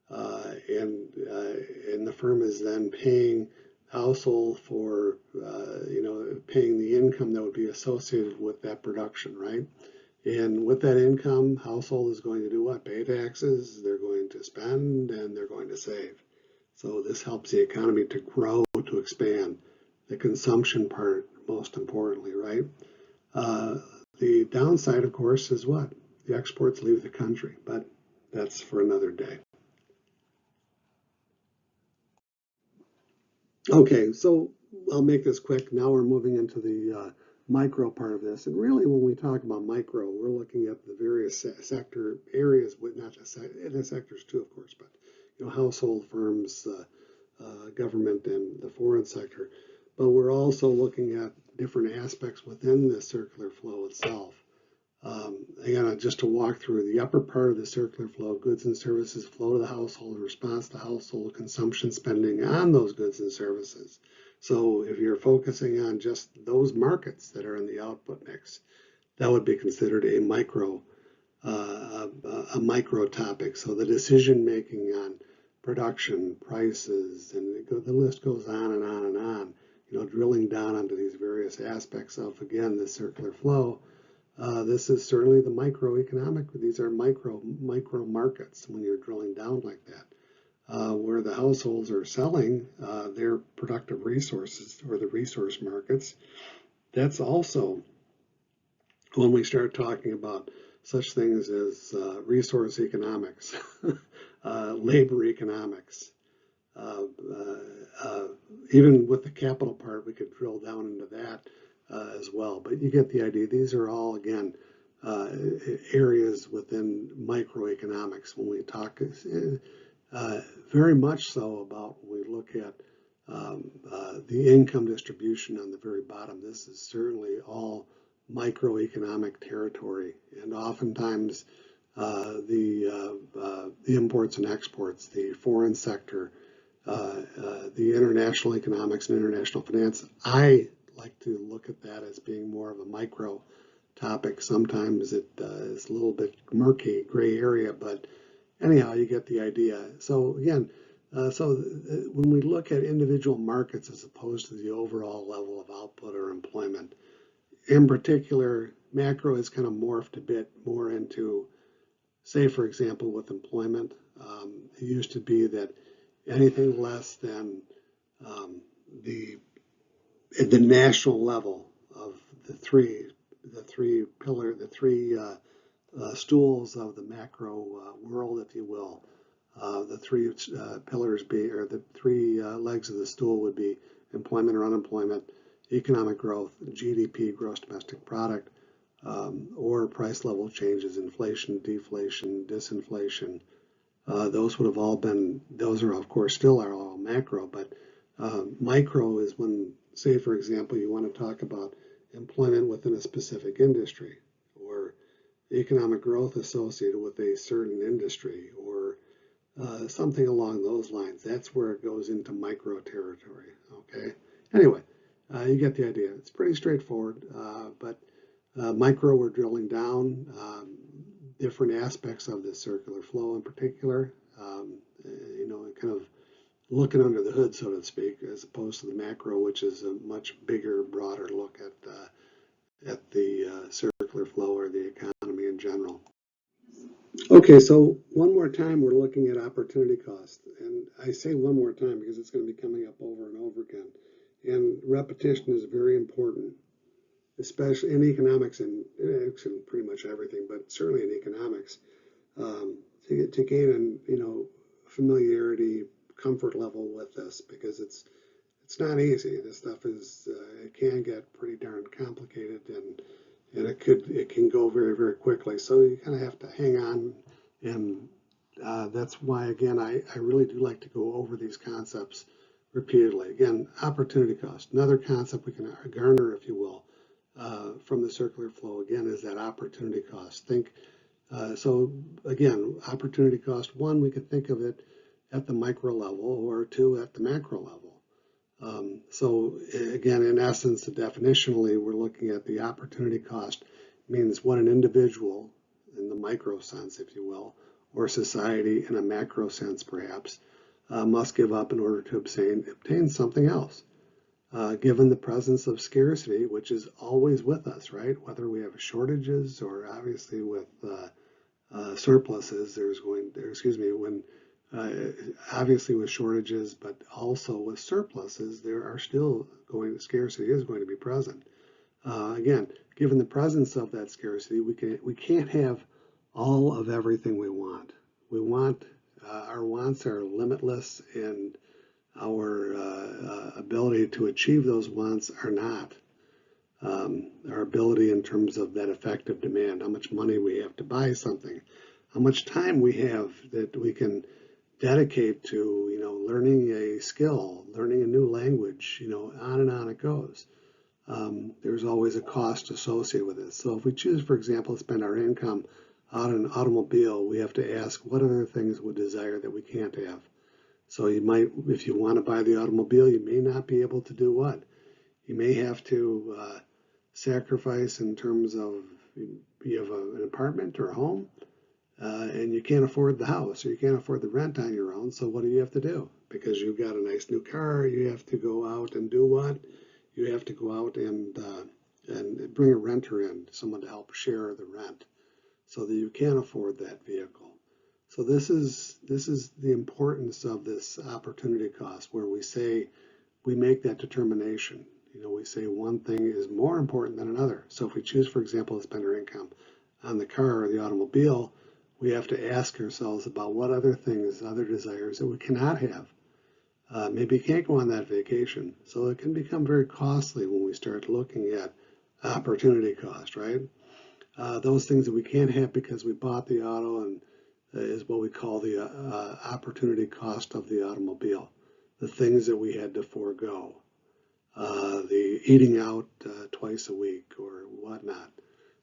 and the firm is then paying household for paying the income that would be associated with that production, right? And with that income, household is going to do what? Pay taxes, they're going to spend, and they're going to save. So this helps the economy to grow, to expand. The consumption part, most importantly, right? The downside, of course, is what? The exports leave the country, but that's for another day. Okay, so I'll make this quick. Now we're moving into the micro part of this. And really, when we talk about micro, we're looking at the various sector areas, with not just the sectors too, of course, but household, firms, government, and the foreign sector. But we're also looking at different aspects within the circular flow itself. Again, just to walk through the upper part of the circular flow, goods and services flow to the household in response to household consumption spending on those goods and services. So if you're focusing on just those markets that are in the output mix, that would be considered a micro topic. So the decision making on production, prices, and the list goes on and on and on. Drilling down onto these various aspects of, again, the circular flow. This is certainly the microeconomic. These are micro markets when you're drilling down like that, where the households are selling their productive resources, or the resource markets. That's also when we start talking about such things as resource economics, labor economics. Even with the capital part, we could drill down into that as well. But you get the idea. These are all, again, areas within microeconomics when we talk very much so about when we look at the income distribution on the very bottom. This is certainly all microeconomic territory, and oftentimes the imports and exports, the foreign sector, the international economics and international finance. I like to look at that as being more of a micro topic. Sometimes it is a little bit murky, gray area, but anyhow, you get the idea. So again, when we look at individual markets as opposed to the overall level of output or employment, in particular, macro has kind of morphed a bit more into, say, for example, with employment, it used to be that anything less than the national level of the three stools of the macro world, if you will. The three pillars or the three legs of the stool would be employment or unemployment, economic growth, GDP, gross domestic product, or price level changes, inflation, deflation, disinflation. Those would have all been, those are of course still are all macro, but micro is when, say for example, you want to talk about employment within a specific industry, or economic growth associated with a certain industry, or something along those lines. That's where it goes into micro territory, okay? Anyway, you get the idea. It's pretty straightforward, but micro, we're drilling down different aspects of the circular flow in particular, kind of looking under the hood, so to speak, as opposed to the macro, which is a much bigger, broader look at the circular flow or the economy in general. Okay, so one more time, we're looking at opportunity cost. And I say one more time because it's going to be coming up over and over again. And repetition is very important, especially in economics and pretty much everything, but certainly in economics, to gain familiarity, comfort level with this, because it's not easy. This stuff is it can get pretty darn complicated, and it can go very, very quickly. So you kind of have to hang on, and that's why, again, I really do like to go over these concepts repeatedly. Again, opportunity cost, another concept we can garner, if you will, from the circular flow, again, is that opportunity cost. So again, opportunity cost, one, we could think of it at the micro level or two at the macro level. So again, in essence, definitionally, we're looking at the opportunity cost means what an individual in the micro sense, if you will, or society in a macro sense perhaps, must give up in order to obtain something else. Given the presence of scarcity, which is always with us, right? Whether we have shortages or obviously with surpluses, obviously with shortages, but also with surpluses, there are still scarcity is going to be present. Again, given the presence of that scarcity, we can't have all of everything we want. Our wants are limitless, and our ability to achieve those wants are not. Our ability in terms of that effective demand, how much money we have to buy something, how much time we have that we can dedicate to, learning a skill, learning a new language, on and on it goes. There's always a cost associated with it. So if we choose, for example, to spend our income on an automobile, we have to ask what other things we desire that we can't have. So you might, if you want to buy the automobile, you may not be able to do what? You may have to sacrifice in terms of you have an apartment or a home, and you can't afford the house or you can't afford the rent on your own. So what do you have to do? Because you've got a nice new car, you have to go out and do what? You have to go out and bring a renter in, someone to help share the rent, so that you can afford that vehicle. So this is the importance of this opportunity cost, where we make that determination. We say one thing is more important than another. So if we choose, for example, to spend our income on the car or the automobile, we have to ask ourselves about what other things, other desires that we cannot have. Maybe you can't go on that vacation. So it can become very costly when we start looking at opportunity cost, right? Those things that we can't have because we bought the auto and is what we call the opportunity cost of the automobile. The things that we had to forego, the eating out twice a week or whatnot.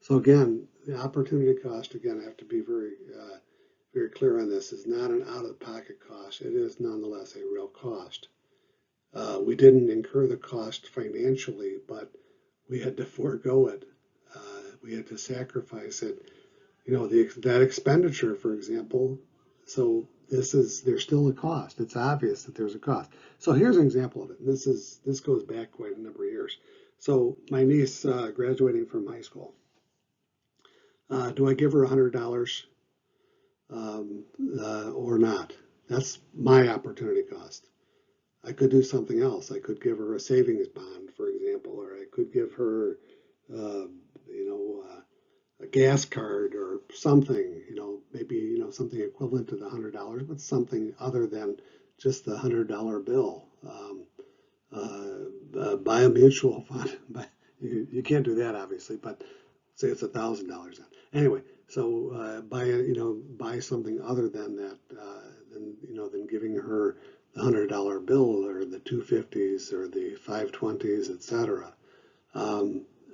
So again, the opportunity cost, again, I have to be very clear on this, is not an out-of-pocket cost. It is nonetheless a real cost. We didn't incur the cost financially, but we had to forego it. We had to sacrifice it. That expenditure, for example. So there's still a cost. It's obvious that there's a cost. So here's an example of it. This goes back quite a number of years. So my niece graduating from high school. Do I give her $100 or not? That's my opportunity cost. I could do something else. I could give her a savings bond, for example, or I could give her, a gas card or something, maybe, something equivalent to the $100, but something other than just the $100 bill. Buy a mutual fund. You can't do that, obviously, but say it's $1,000. Anyway, so buy something other than that, than giving her the $100 bill or the 250s or the 520s, etc.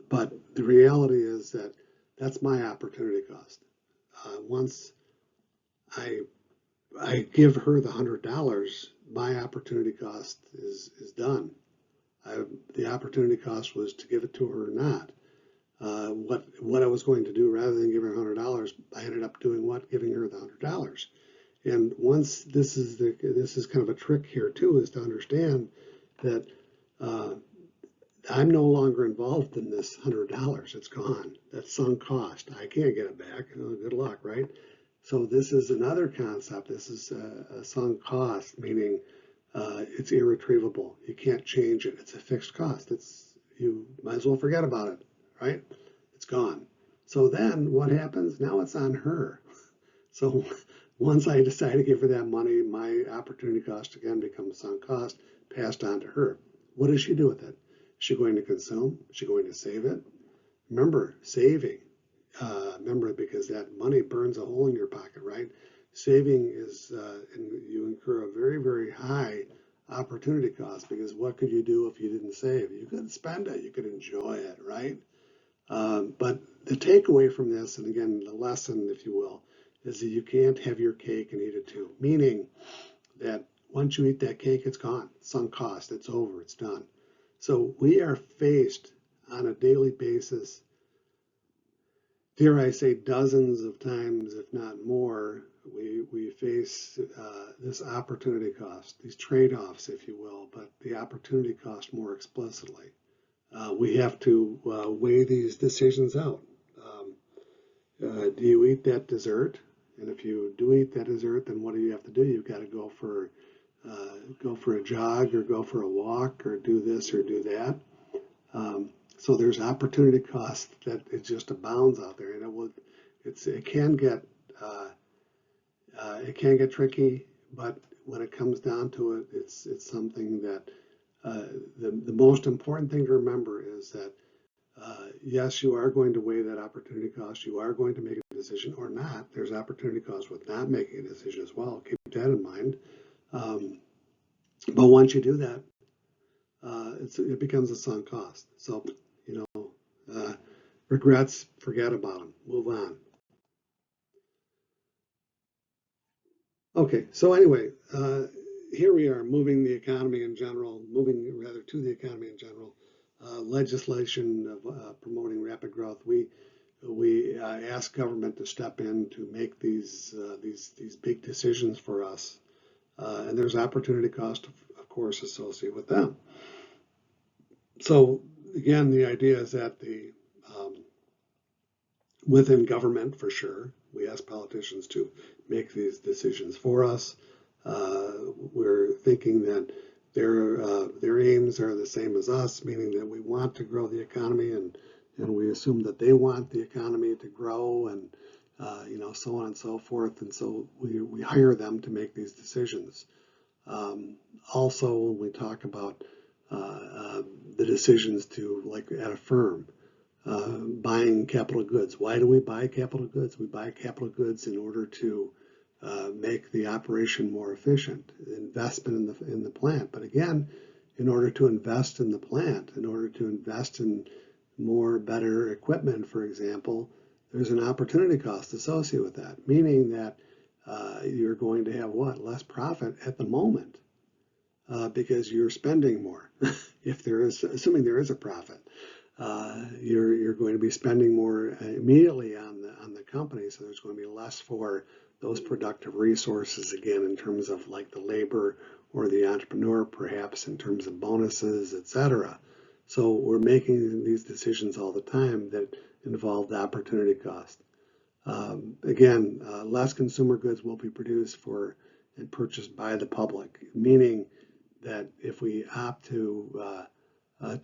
But the reality is that that's my opportunity cost. Once I give her the $100, my opportunity cost is done. The opportunity cost was to give it to her or not. What I was going to do, rather than giving her $100, I ended up doing what? Giving her the $100. And once this is kind of a trick here too, is to understand that I'm no longer involved in this $100. It's gone. That's sunk cost. I can't get it back. Good luck, right? So this is another concept. This is a sunk cost, meaning it's irretrievable. You can't change it. It's a fixed cost. You might as well forget about it, right? It's gone. So then what happens? Now it's on her. So once I decide to give her that money, my opportunity cost again becomes sunk cost, passed on to her. What does she do with it? Is she going to consume? Is she going to save it? Remember, saving. Remember, because that money burns a hole in your pocket, right? Saving is, and you incur a very, very high opportunity cost, because what could you do if you didn't save? You could spend it, you could enjoy it, right? But the takeaway from this, and again, the lesson, if you will, is that you can't have your cake and eat it too. Meaning that once you eat that cake, it's gone. Sunk cost. It's over. It's done. So we are faced on a daily basis, dare I say, dozens of times, if not more, we face this opportunity cost, these trade-offs, if you will, but the opportunity cost more explicitly. We have to weigh these decisions out. Do you eat that dessert? And if you do eat that dessert, then what do you have to do? You've got to go for a jog or go for a walk or do this or do that. So there's opportunity cost that it just abounds out there, and it can get tricky. But when it comes down to it, it's something that the most important thing to remember is that yes, you are going to weigh that opportunity cost. You are going to make a decision or not. There's opportunity cost with not making a decision as well. Keep that in mind. But once you do that, it becomes a sunk cost. So, regrets, forget about them. Move on. Okay, so anyway, here we are moving the economy in general, moving rather to the economy in general. Legislation of promoting rapid growth. We ask government to step in to make these big decisions for us, and there's opportunity cost, of course, associated with them. So again, the idea is that within government, for sure, we ask politicians to make these decisions for us. We're thinking that their aims are the same as us, meaning that we want to grow the economy, and we assume that they want the economy to grow, and so on and so forth. And so we hire them to make these decisions. Also, when we talk about the decisions to, like at a firm, buying capital goods. Why do we buy capital goods? We buy capital goods in order to make the operation more efficient, investment in the plant. But again, in order to invest in the plant, in order to invest in better equipment, for example, there's an opportunity cost associated with that, meaning that you're going to have less profit at the moment because you're spending more. If there is, assuming there is a profit. You're going to be spending more immediately on the company, so there's going to be less for those productive resources, again, in terms of like the labor or the entrepreneur, perhaps in terms of bonuses, etc. So we're making these decisions all the time that involve the opportunity cost. Again, less consumer goods will be produced for and purchased by the public, meaning that if we opt to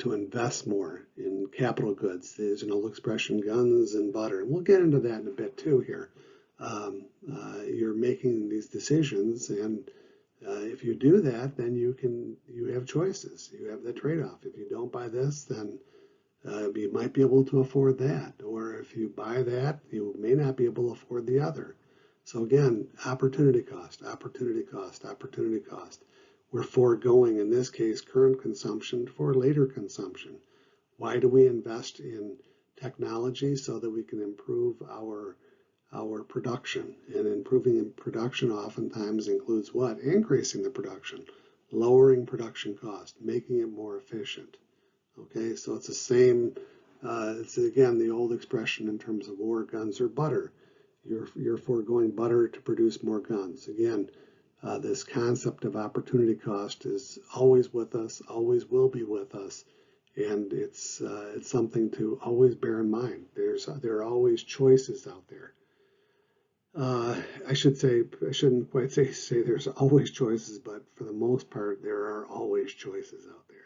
invest more in capital goods. There's an old expression, guns and butter. And we'll get into that in a bit too here. You're making these decisions, and if you do that, then you have choices. You have the trade-off. If you don't buy this, then you might be able to afford that. Or if you buy that, you may not be able to afford the other. So again, opportunity cost, opportunity cost, opportunity cost. We're foregoing, in this case, current consumption for later consumption. Why do we invest in technology? So that we can improve our production. And improving production oftentimes includes what? Increasing the production, lowering production cost, making it more efficient. Okay, so it's the same, it's again the old expression in terms of war, guns, or butter. You're foregoing butter to produce more guns. Again, this concept of opportunity cost is always with us, always will be with us, and it's something to always bear in mind. There are always choices out there. I shouldn't quite say there's always choices, but for the most part, there are always choices out there.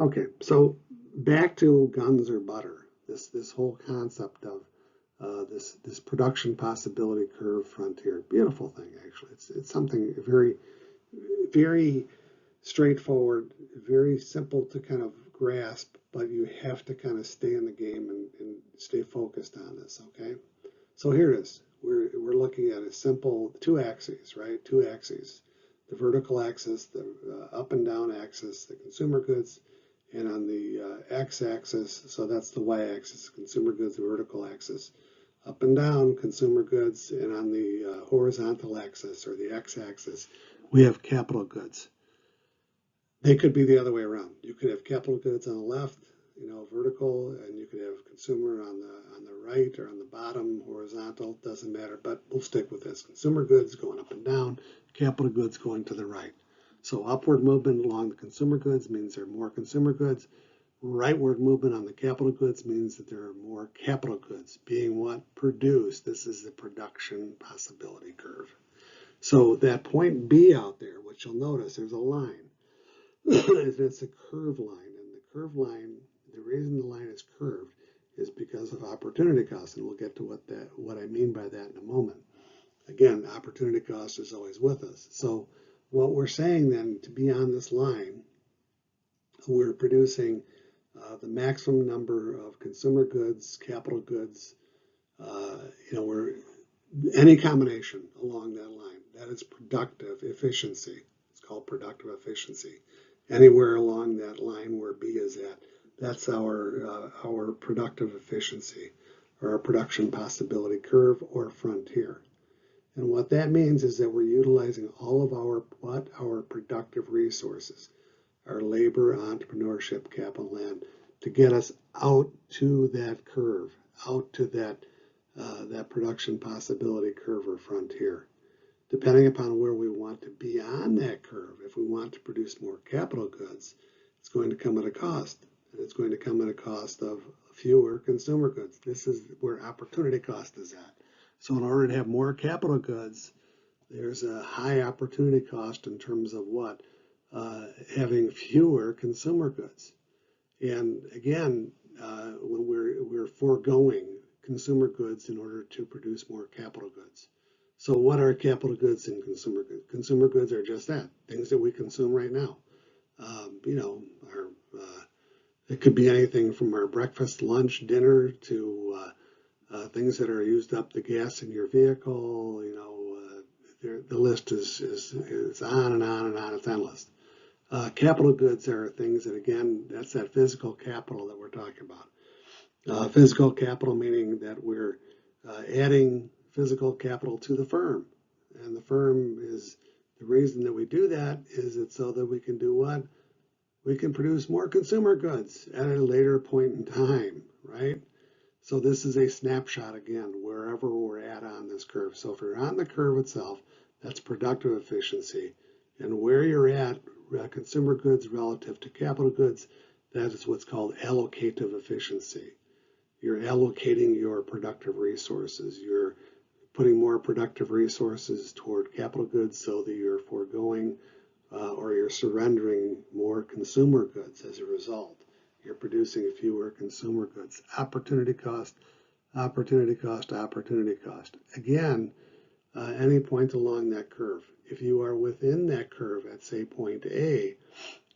Okay, so back to guns or butter. This whole concept of this production possibility curve frontier. Beautiful thing, actually. It's something very, very straightforward, very simple to kind of grasp, but you have to kind of stay in the game and stay focused on this, okay? So here it is. We're looking at a simple two axes, right? Two axes. The vertical axis, the up and down axis, the consumer goods, and on the x-axis, so that's the y-axis, consumer goods, the vertical axis, Up and down, consumer goods, and on the horizontal axis or the x-axis, we have capital goods. They could be the other way around. You could have capital goods on the left, vertical, and you could have consumer on the right or on the bottom, horizontal, doesn't matter, but we'll stick with this. Consumer goods going up and down, capital goods going to the right. So upward movement along the consumer goods means there are more consumer goods. Rightward movement on the capital goods means that there are more capital goods being what? Produced. This is the production possibility curve. So that point B out there, which you'll notice there's a line. It's a curved line, and the curved line, the reason the line is curved is because of opportunity cost, and we'll get to what I mean by that in a moment. Again, opportunity cost is always with us. So what we're saying then, to be on this line, we're producing the maximum number of consumer goods, capital goods, we're any combination along that line. That is productive efficiency. It's called productive efficiency. Anywhere along that line where B is at, that's our productive efficiency, or our production possibility curve or frontier. And what that means is that we're utilizing all of our productive resources, our labor, entrepreneurship, capital, land, to get us out to that curve, out to that production possibility curve or frontier. Depending upon where we want to be on that curve, if we want to produce more capital goods, it's going to come at a cost. And it's going to come at a cost of fewer consumer goods. This is where opportunity cost is at. So in order to have more capital goods, there's a high opportunity cost in terms of what? Having fewer consumer goods. And again, when we're foregoing consumer goods in order to produce more capital goods. So what are capital goods and consumer goods? Consumer goods are just that, things that we consume right now. It could be anything from our breakfast, lunch, dinner to things that are used up the gas in your vehicle. The list is on and on and on. It's endless. Capital goods are things that, again, that's that physical capital that we're talking about. Physical capital meaning that we're adding physical capital to the firm. And the firm is, the reason that we do that is it's so that we can do what? We can produce more consumer goods at a later point in time, right? So this is a snapshot again, wherever we're at on this curve. So if you're on the curve itself, that's productive efficiency. And where you're at, consumer goods relative to capital goods, that is what's called allocative efficiency. You're allocating your productive resources. You're putting more productive resources toward capital goods so that you're foregoing or you're surrendering more consumer goods as a result. You're producing fewer consumer goods. Opportunity cost, opportunity cost, opportunity cost. Again, any point along that curve. If you are within that curve at, say, point A,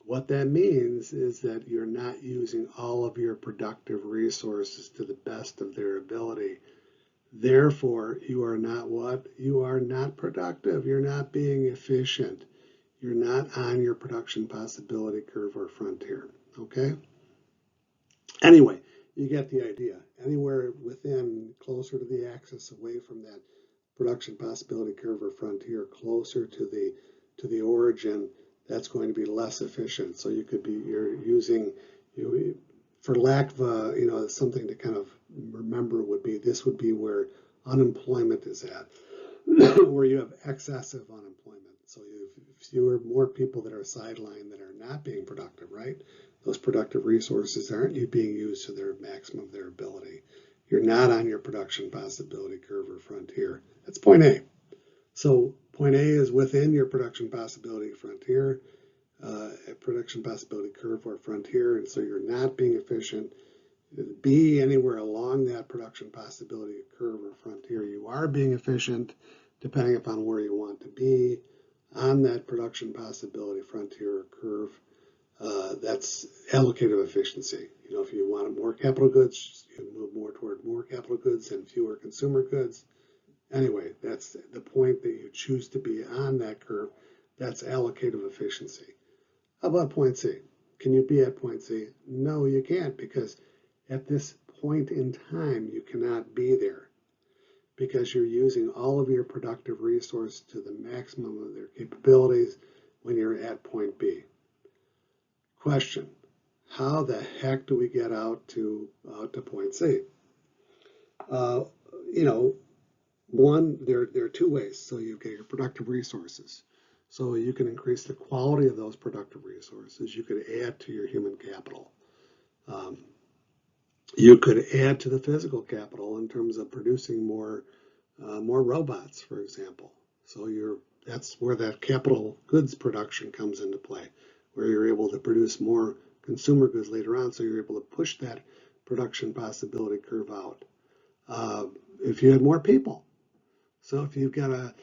what that means is that you're not using all of your productive resources to the best of their ability. Therefore, you are not what? You are not productive. You're not being efficient. You're not on your production possibility curve or frontier, okay? Anyway, you get the idea. Anywhere within, closer to the axis, away from that production possibility curve or frontier, closer to the origin, that's going to be less efficient. So you're using, for lack of something to kind of remember would be, this would be where unemployment is at, where you have excessive unemployment. So you have more people that are sidelined that are not being productive, right? Those productive resources aren't being used to their maximum of their ability. You're not on your production possibility curve or frontier. That's point A. So point A is within your production possibility frontier, production possibility curve or frontier, and so you're not being efficient. B, anywhere along that production possibility curve or frontier, you are being efficient, depending upon where you want to be on that production possibility frontier or curve. That's allocative efficiency. If you want more capital goods, you move more toward more capital goods and fewer consumer goods. Anyway, that's the point that you choose to be on that curve. That's allocative efficiency. How about point C? Can you be at point C? No, you can't, because at this point in time, you cannot be there. because you're using all of your productive resource to the maximum of their capabilities when you're at point B. Question: how the heck do we get out to point C? You know, one, there are two ways. So you get your productive resources. So you can increase the quality of those productive resources. You could add to your human capital. You could add to the physical capital in terms of producing more robots, for example. So that's where that capital goods production comes into play, where you're able to produce more consumer goods later on, so you're able to push that production possibility curve out. If you had more people, so if you've got a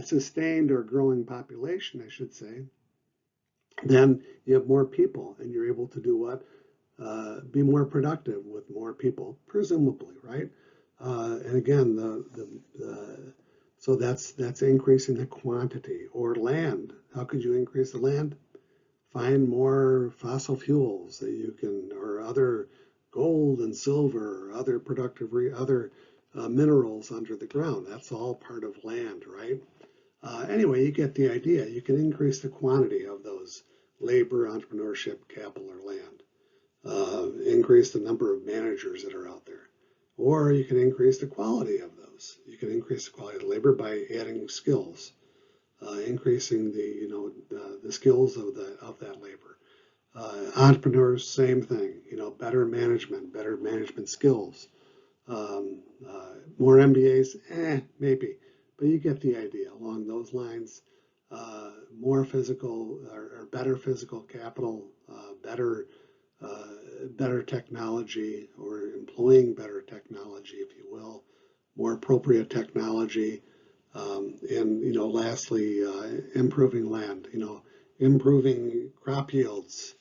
sustained or growing population, I should say, then you have more people and you're able to do what? Be more productive with more people, presumably, right? And again, so that's increasing the quantity. Or land. How could you increase the land? Find more fossil fuels that you can, or other gold and silver, or other productive, other minerals under the ground. That's all part of land, right? Anyway, you get the idea. You can increase the quantity of those labor, entrepreneurship, capital, or land. Increase the number of managers that are out there. Or you can increase the quality of those. You can increase the quality of labor by adding skills, increasing the skills of that labor. Entrepreneurs, same thing. Better management skills. More MBAs, maybe, but you get the idea. Along those lines, more physical or better physical capital, better technology, or employing better technology, if you will, more appropriate technology, and lastly, improving land. Improving crop yields,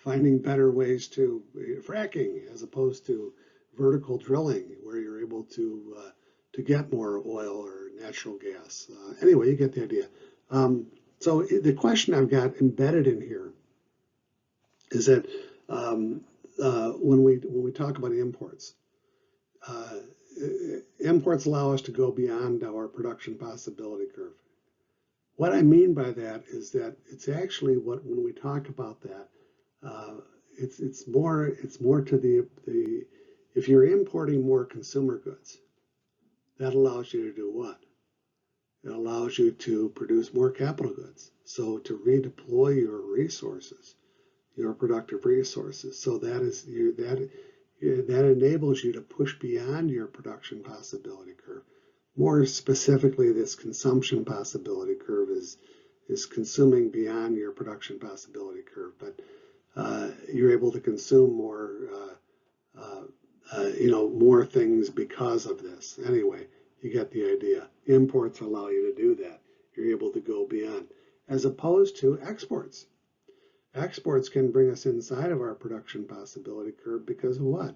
finding better ways to fracking as opposed to vertical drilling, where you're able to get more oil or natural gas. Anyway, you get the idea. So the question I've got embedded in here is that when we talk about imports, imports allow us to go beyond our production possibility curve. What I mean by that is that it's actually when we talk about that, it's more to the if you're importing more consumer goods, that allows you to do what? It allows you to produce more capital goods. So to redeploy your resources, your productive resources. So that enables you to push beyond your production possibility curve. More specifically, this consumption possibility curve is consuming beyond your production possibility curve, but you're able to consume more more things because of this. Anyway, you get the idea. Imports allow you to do that. You're able to go beyond, as opposed to exports. Exports can bring us inside of our production possibility curve because of what?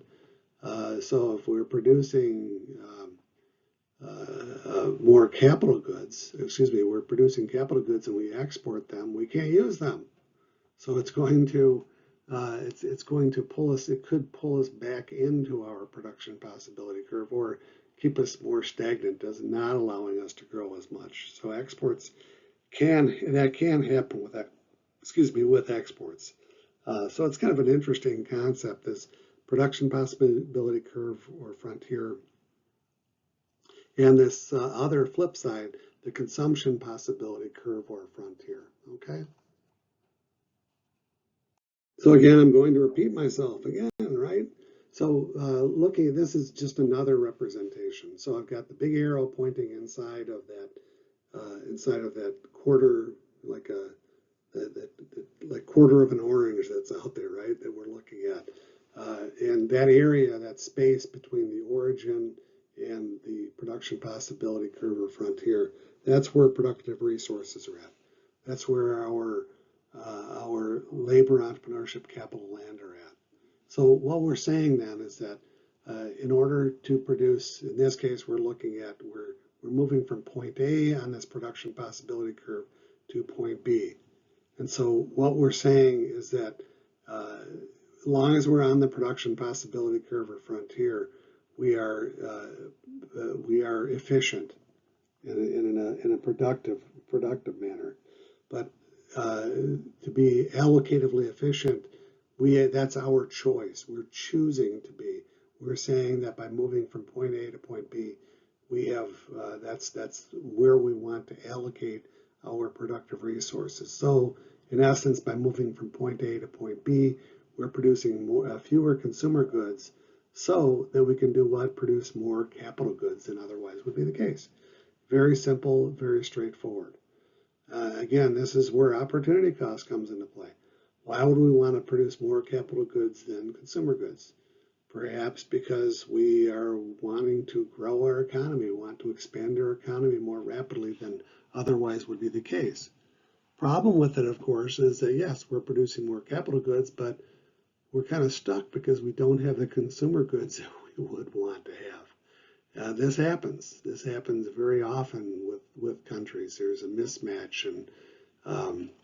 So if we're producing more capital goods, we're producing capital goods and we export them, we can't use them. So it's going to pull us, it could pull us back into our production possibility curve, or keep us more stagnant, not allowing us to grow as much. So exports can happen with exports. So it's kind of an interesting concept, this production possibility curve or frontier, and this other flip side, the consumption possibility curve or frontier. Okay. So again, I'm going to repeat myself again, right? So looking at this is just another representation. So I've got the big arrow pointing inside of that quarter, like quarter of an orange that's out there, right? That we're looking at, and that area, that space between the origin and the production possibility curve or frontier, that's where productive resources are at. That's where our labor, entrepreneurship, capital, land are at. So what we're saying then is that in order to produce, in this case, we're moving from point A on this production possibility curve to point B. And so what we're saying is that as long as we're on the production possibility curve or frontier, we are efficient in a productive manner. But to be allocatively efficient, that's our choice. We're choosing to be. We're saying that by moving from point A to point B, we have that's where we want to allocate our productive resources. So in essence, by moving from point A to point B, we're producing fewer consumer goods so that we can do what? Produce more capital goods than otherwise would be the case. Very simple, very straightforward. Again, this is where opportunity cost comes into play. Why would we want to produce more capital goods than consumer goods? Perhaps because we are wanting to grow our economy, want to expand our economy more rapidly than otherwise would be the case. Problem with it, of course, is that yes, we're producing more capital goods, but we're kind of stuck because we don't have the consumer goods that we would want to have. This happens. This happens very often with countries. There's a mismatch, and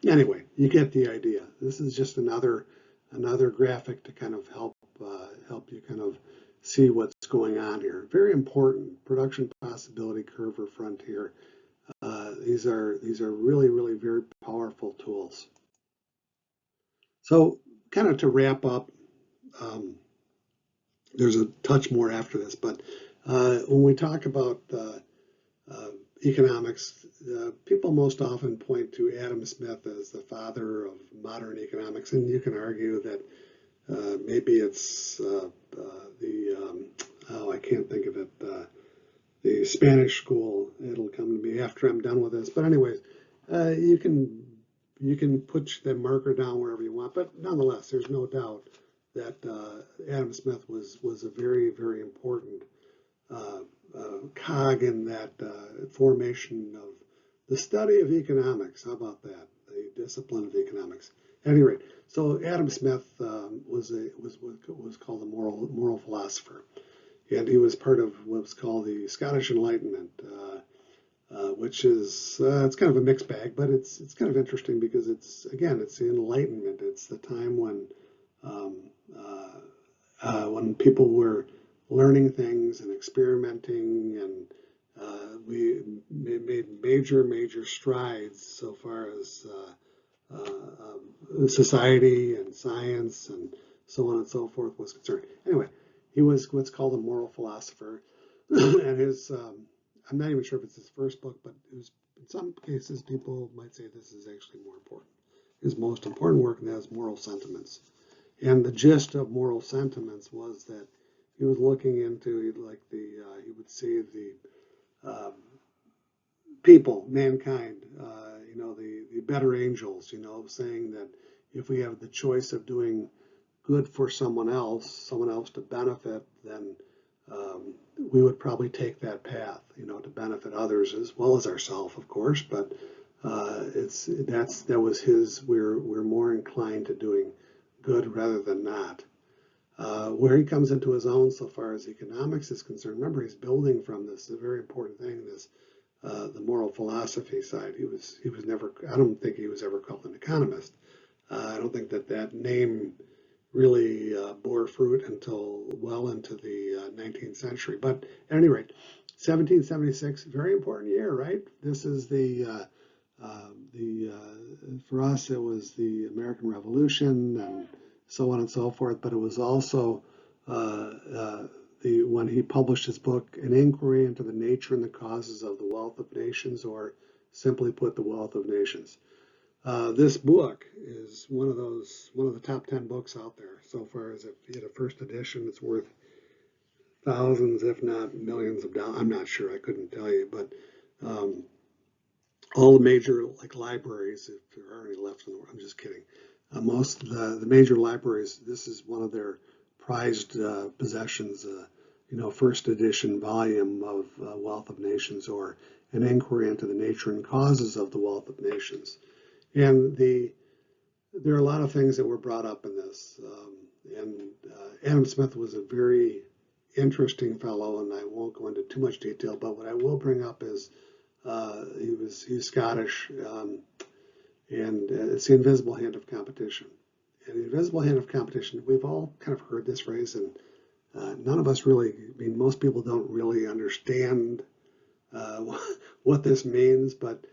anyway, you get the idea. This is just another graphic to kind of help you kind of see what's going on here. Very important production possibility curve or frontier. These are really very powerful tools. So kind of to wrap up, there's a touch more after this, but when we talk about economics, people most often point to Adam Smith as the father of modern economics, and you can argue that maybe it's I can't think of it, the Spanish school. It'll come to me after I'm done with this. But anyways, you can put the marker down wherever you want. But nonetheless, there's no doubt that Adam Smith was a very important cog in that formation of the study of economics. How about that? The discipline of economics. At any rate, so Adam Smith was called a moral philosopher, and he was part of what's called the Scottish Enlightenment, which is it's kind of a mixed bag, but it's kind of interesting because it's the Enlightenment. It's the time when people were learning things and experimenting, and we made major strides so far as society and science and so on and so forth was concerned. Anyway, he was what's called a moral philosopher, and his I'm not even sure if it's his first book, but it was, in some cases people might say this is actually more important. His most important work, and that is Moral Sentiments. And the gist of Moral Sentiments was that he was looking into he would see the people, mankind, the better angels, saying that if we have the choice of doing good for someone else to benefit, then we would probably take that path, to benefit others as well as ourselves, of course. But that was his. We're more inclined to doing good rather than not. Where he comes into his own so far as economics is concerned, remember he's building from this, a very important thing, this the moral philosophy side. He was never, I don't think he was ever called an economist. I don't think that name really bore fruit until well into the 19th century. But at any rate, 1776, very important year, right? This is for us, it was the American Revolution and so on and so forth, but it was also when he published his book, An Inquiry into the Nature and the Causes of the Wealth of Nations, or simply put, The Wealth of Nations. This book is one of the top 10 books out there so far. As if you get a first edition, it's worth thousands, if not millions of dollars. I'm not sure, I couldn't tell you, but all the major libraries, if there are any left in the world, I'm just kidding. Most of the major libraries, this is one of their prized possessions, first edition volume of Wealth of Nations, or An Inquiry into the Nature and Causes of the Wealth of Nations. And there are a lot of things that were brought up in this. Adam Smith was a very interesting fellow, and I won't go into too much detail, but what I will bring up is he's Scottish, and it's the invisible hand of competition. And the invisible hand of competition, we've all kind of heard this phrase, and None of us really, I mean, most people don't really understand what this means, but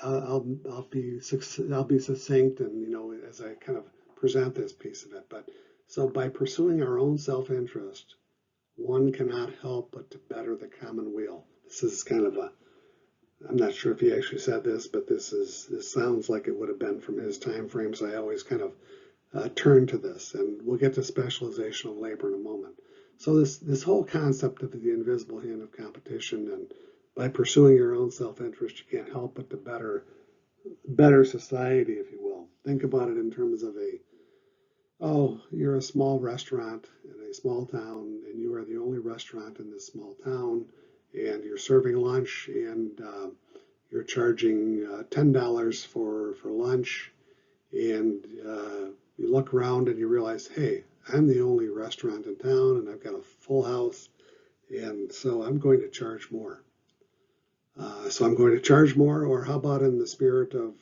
I'll be succinct, and as I kind of present this piece of it. But so by pursuing our own self-interest, one cannot help but to better the common weal. This is kind of a, I'm not sure if he actually said this, but this sounds like it would have been from his time frame. So I always kind of turn to this, and we'll get to specialization of labor in a moment. So this whole concept of the invisible hand of competition, and by pursuing your own self-interest, you can't help but to better society, if you will. Think about it in terms of you're a small restaurant in a small town, and you are the only restaurant in this small town, and you're serving lunch, and you're charging $10 for lunch, and you look around and you realize, hey, I'm the only restaurant in town, and I've got a full house, and so I'm going to charge more. Or how about in the spirit of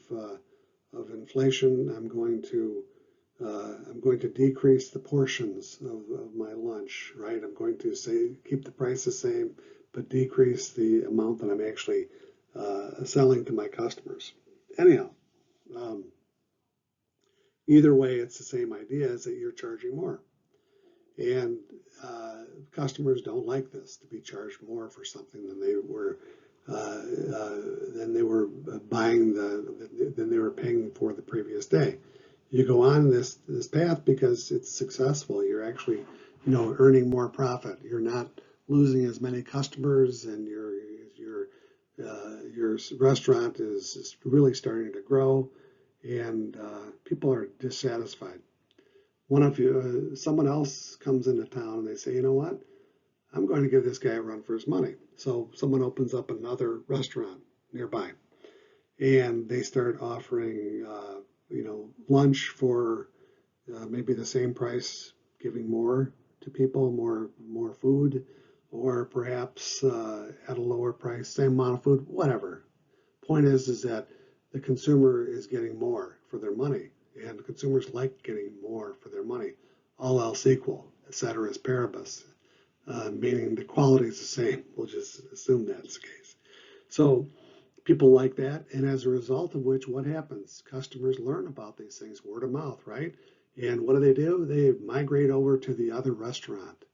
inflation, I'm going to decrease the portions of my lunch, right? I'm going to say keep the price the same, but decrease the amount that I'm actually selling to my customers. Anyhow, either way, it's the same idea, is that you're charging more. And customers don't like this, to be charged more for something than they were paying for the previous day. You go on this path because it's successful. You're actually, earning more profit. You're not losing as many customers, and your restaurant is really starting to grow, and people are dissatisfied. Someone else comes into town and they say, you know what? I'm going to give this guy a run for his money. So someone opens up another restaurant nearby, and they start offering, lunch for maybe the same price, giving more to people, more food, or perhaps at a lower price, same amount of food, whatever. Point is that the consumer is getting more for their money, and consumers like getting more for their money, all else equal, et ceteris paribus. Meaning the quality is the same. We'll just assume that's the case. So people like that, and as a result of which, what happens? Customers learn about these things, word of mouth, right? And what do? They migrate over to the other restaurant.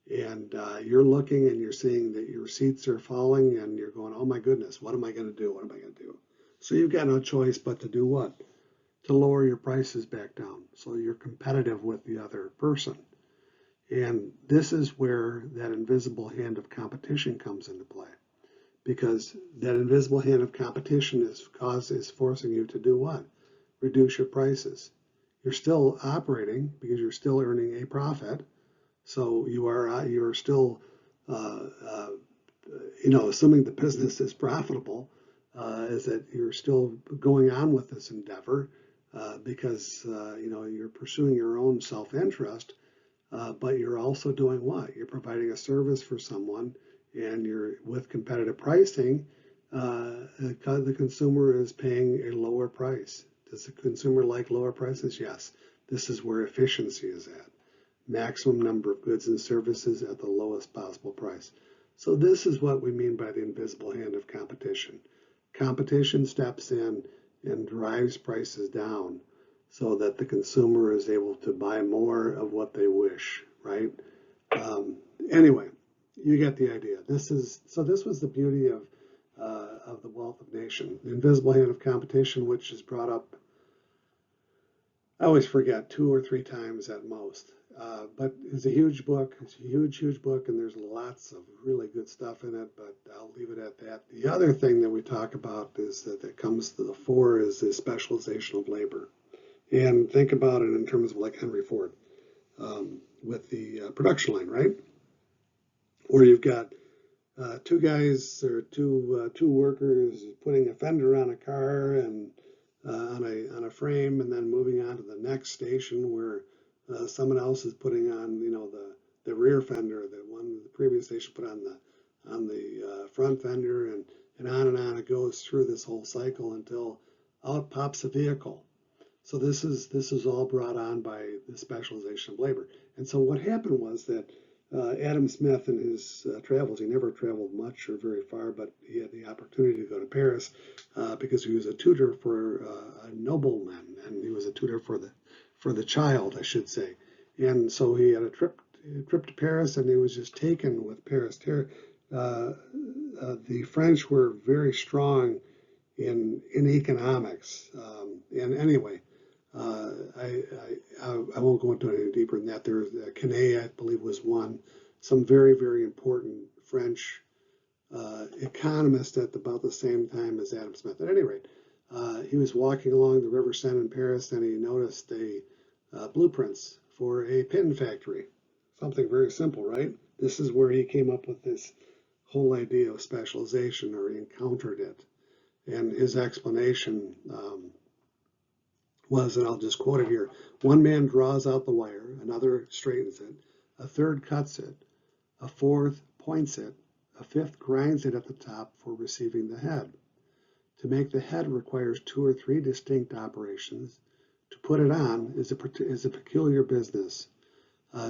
And you're looking and you're seeing that your receipts are falling, and you're going, oh my goodness, what am I going to do? What am I going to do? So you've got no choice but to do what? To lower your prices back down, so you're competitive with the other person. And this is where that invisible hand of competition comes into play, because that invisible hand of competition is forcing you to do what? Reduce your prices. You're still operating because you're still earning a profit. So you're still, assuming the business is profitable, is that you're still going on with this endeavor because you're pursuing your own self-interest. But you're also doing what? You're providing a service for someone, and you're with competitive pricing. The consumer is paying a lower price. Does the consumer like lower prices? Yes. This is where efficiency is at. Maximum number of goods and services at the lowest possible price. So this is what we mean by the invisible hand of competition. Competition steps in and drives prices down, so that the consumer is able to buy more of what they wish, right? Anyway, you get the idea. This was the beauty of the Wealth of Nations, the invisible hand of competition, which is brought up, I always forget, 2 or 3 times at most. But it's a huge book. It's a huge book, and there's lots of really good stuff in it, but I'll leave it at that. The other thing that we talk about is that comes to the fore is the specialization of labor. And think about it in terms of like Henry Ford with the production line, right? Where you've got 2 guys or two workers putting a fender on a car and on a frame, and then moving on to the next station where someone else is putting on the rear fender that the previous station put on the front fender, and on it goes through this whole cycle until out pops a vehicle. So this is all brought on by the specialization of labor. And so what happened was that Adam Smith in his travels, he never traveled much or very far, but he had the opportunity to go to Paris because he was a tutor for a nobleman, and he was a tutor for the child, I should say. And so he had a trip to Paris, and he was just taken with Paris. The French were very strong in economics, and anyway. I won't go into it any deeper than that. There's Canet, I believe, was one. Some very, very important French economist at about the same time as Adam Smith. At any rate, he was walking along the River Seine in Paris, and he noticed blueprints for a pin factory. Something very simple, right? This is where he came up with this whole idea of specialization, or he encountered it. And his explanation was, and I'll just quote it here, one man draws out the wire, another straightens it, a third cuts it, a fourth points it, a fifth grinds it at the top for receiving the head. To make the head requires 2 or 3 distinct operations. To put it on is a peculiar business.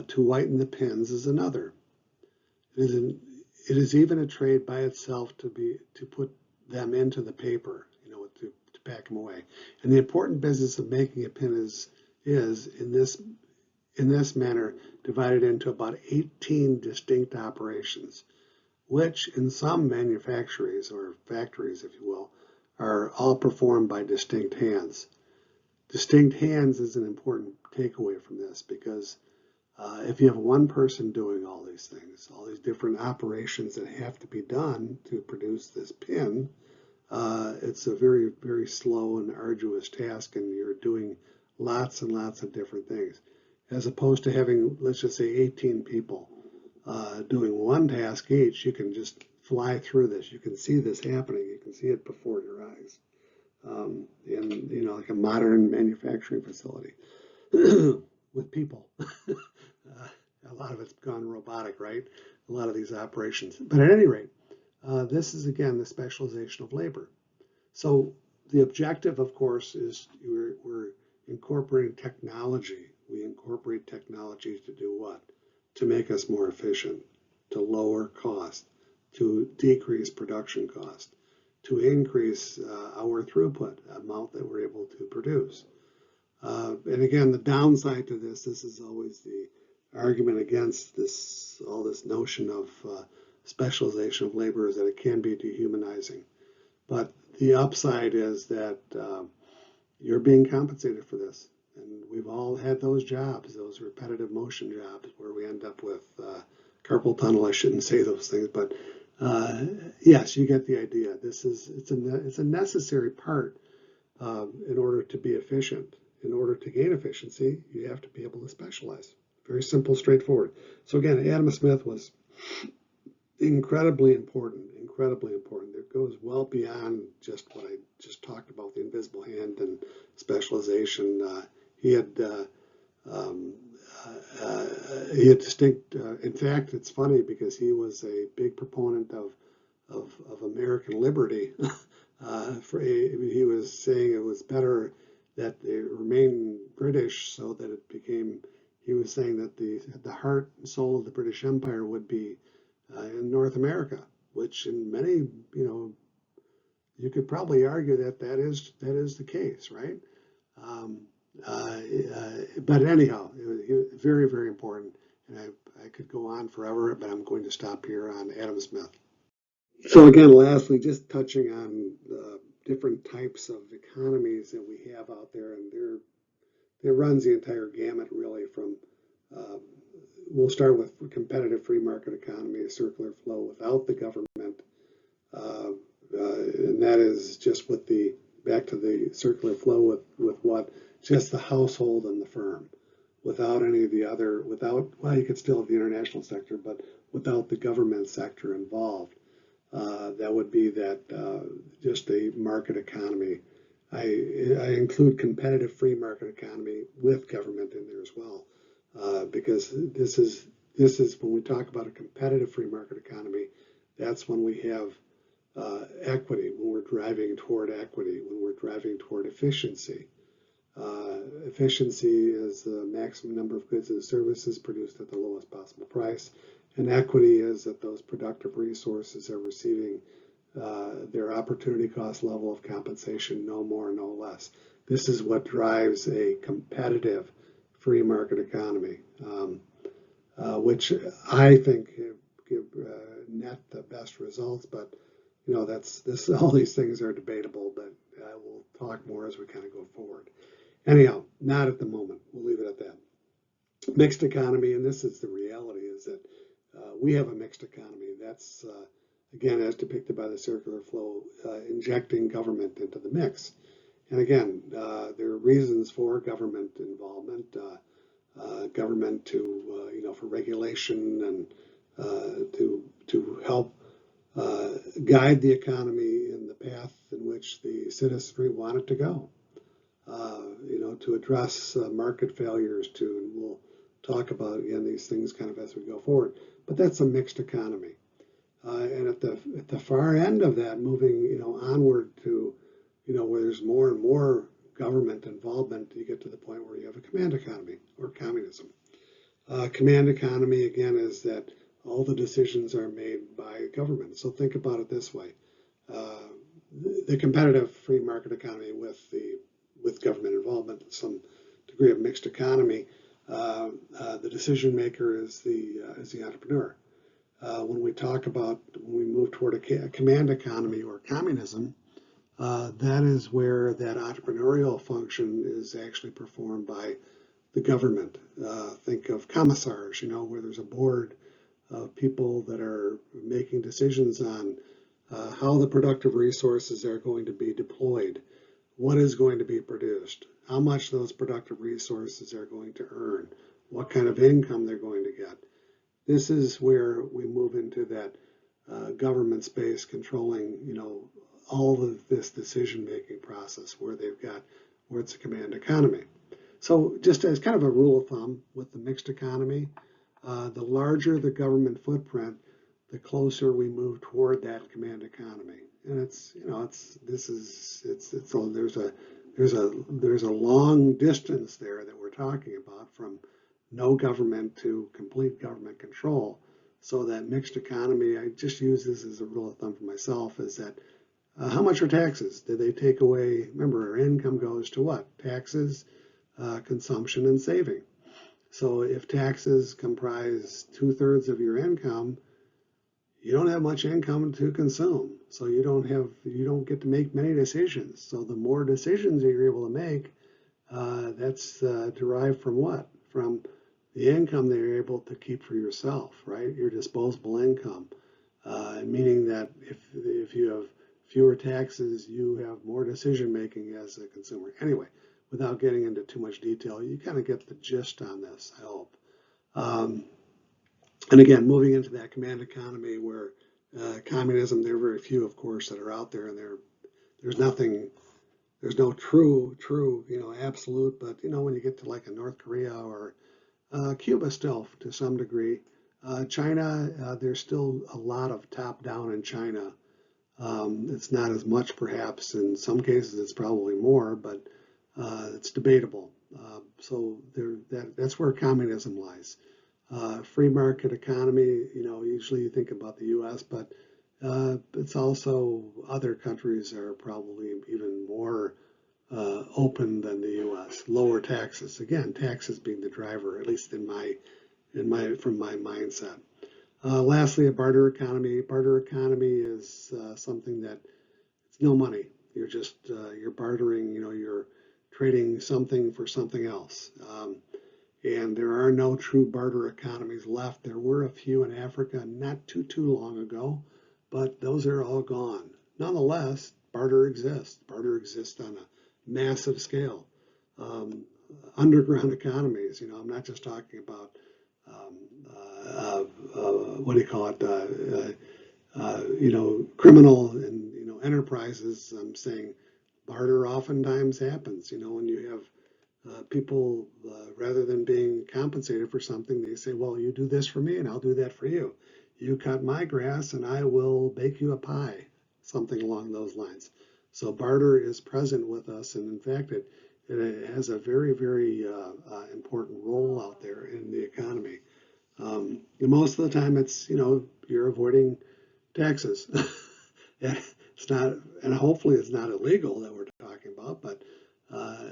To whiten the pins is another. It is even a trade by itself to put them into the paper, to pack them away. And the important business of making a pin is in this manner divided into about 18 distinct operations, which in some manufactories, or factories, if you will, are all performed by distinct hands. Distinct hands is an important takeaway from this, because if you have one person doing all these things, all these different operations that have to be done to produce this pin, it's a very, very slow and arduous task, and you're doing lots and lots of different things, as opposed to having, let's just say, 18 people doing one task each. You can just fly through this. You can see this happening. You can see it before your eyes in like a modern manufacturing facility with people. A lot of it's gone robotic, right? A lot of these operations. But at any rate, this is, again, the specialization of labor. So the objective, of course, is we're incorporating technology. We incorporate technology to do what? To make us more efficient, to lower cost, to decrease production cost, to increase our throughput amount that we're able to produce. And again, the downside to this is always the argument against all this notion of specialization of labor, is that it can be dehumanizing. But the upside is that you're being compensated for this. And we've all had those jobs, those repetitive motion jobs, where we end up with carpal tunnel. I shouldn't say those things, but yes, you get the idea. It's a necessary part in order to be efficient. In order to gain efficiency, you have to be able to specialize. Very simple, straightforward. So again, Adam Smith was incredibly important, incredibly important. It goes well beyond just what I just talked about, the invisible hand and specialization. He had distinct, in fact, it's funny because he was a big proponent of American liberty. He was saying it was better that they remain British, so that it became, he was saying that the heart and soul of the British Empire would be in North America, which in many, you could probably argue that is the case, right? But anyhow, it was very, very important, and I could go on forever, but I'm going to stop here on Adam Smith. So again, lastly, just touching on different types of economies that we have out there, and it runs the entire gamut, really, from we'll start with competitive free market economy, a circular flow without the government, and that is just with back to the circular flow with what? Just the household and the firm, without any of the other, well, you could still have the international sector, but without the government sector involved. That would be just a market economy. I include competitive free market economy with government in there as well, because this is when we talk about a competitive free market economy, that's when we have equity, when we're driving toward equity, when we're driving toward efficiency. Efficiency is the maximum number of goods and services produced at the lowest possible price. And equity is that those productive resources are receiving their opportunity cost level of compensation, no more, no less. This is what drives a competitive free market economy, which I think give net the best results. But all these things are debatable. But we'll talk more as we kind of go forward. Anyhow, not at the moment. We'll leave it at that. Mixed economy, and this is the reality, is that we have a mixed economy. That's again, as depicted by the circular flow, injecting government into the mix. And again, there are reasons for government involvement, government for regulation and to help guide the economy in the path in which the citizenry want it to go. To address market failures too, and we'll talk about again these things kind of as we go forward. But that's a mixed economy. And at the far end of that, moving onward to where there's more and more government involvement, you get to the point where you have a command economy or communism. Command economy again is that all the decisions are made by government. So think about it this way: the competitive free market economy with government involvement, some degree of mixed economy. The decision maker is the entrepreneur. When we move toward a command economy or communism, that is where that entrepreneurial function is actually performed by the government. Think of commissars, where there's a board of people that are making decisions on how the productive resources are going to be deployed, what is going to be produced, how much those productive resources are going to earn, what kind of income they're going to get. This is where we move into that government space controlling, all of this decision-making process where it's a command economy. So just as kind of a rule of thumb with the mixed economy, the larger the government footprint, the closer we move toward that command economy. And there's a long distance there that we're talking about from no government to complete government control. So that mixed economy, I just use this as a rule of thumb for myself, is that how much are taxes? Did they take away? Remember, our income goes to what? Taxes, consumption, and saving. So if taxes comprise 2/3 of your income, you don't have much income to consume. So you don't get to make many decisions. So the more decisions that you're able to make, that's derived from what? From the income that you're able to keep for yourself, right? Your disposable income, meaning that if you have fewer taxes, you have more decision making as a consumer. Anyway, without getting into too much detail, you kind of get the gist on this, I hope. And again, moving into that command economy where communism, there are very few, of course, that are out there, and there's no true, absolute, but when you get to like a North Korea or Cuba still to some degree, China, there's still a lot of top-down in China. It's not as much, perhaps. In some cases, it's probably more, but it's debatable. So that's where communism lies. Free market economy, usually you think about the U.S., but it's also other countries are probably even more open than the U.S. Lower taxes. Again, taxes being the driver, at least from my mindset. Lastly, a barter economy. Barter economy is something that it's no money. You're bartering. You're trading something for something else. And there are no true barter economies left. There were a few in Africa not too long ago, but those are all gone. Nonetheless, barter exists. Barter exists on a massive scale. Underground economies, I'm not just talking about, criminal and, enterprises. I'm saying barter oftentimes happens, when you have people, rather than being compensated for something, they say, well, you do this for me and I'll do that for you. You cut my grass and I will bake you a pie, something along those lines. So barter is present with us, and in fact, It has a very, very important role out there in the economy. And most of the time, it's you're avoiding taxes. It's not, and hopefully it's not illegal that we're talking about. But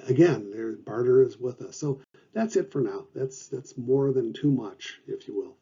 again, barter is with us. So that's it for now. That's more than too much, if you will.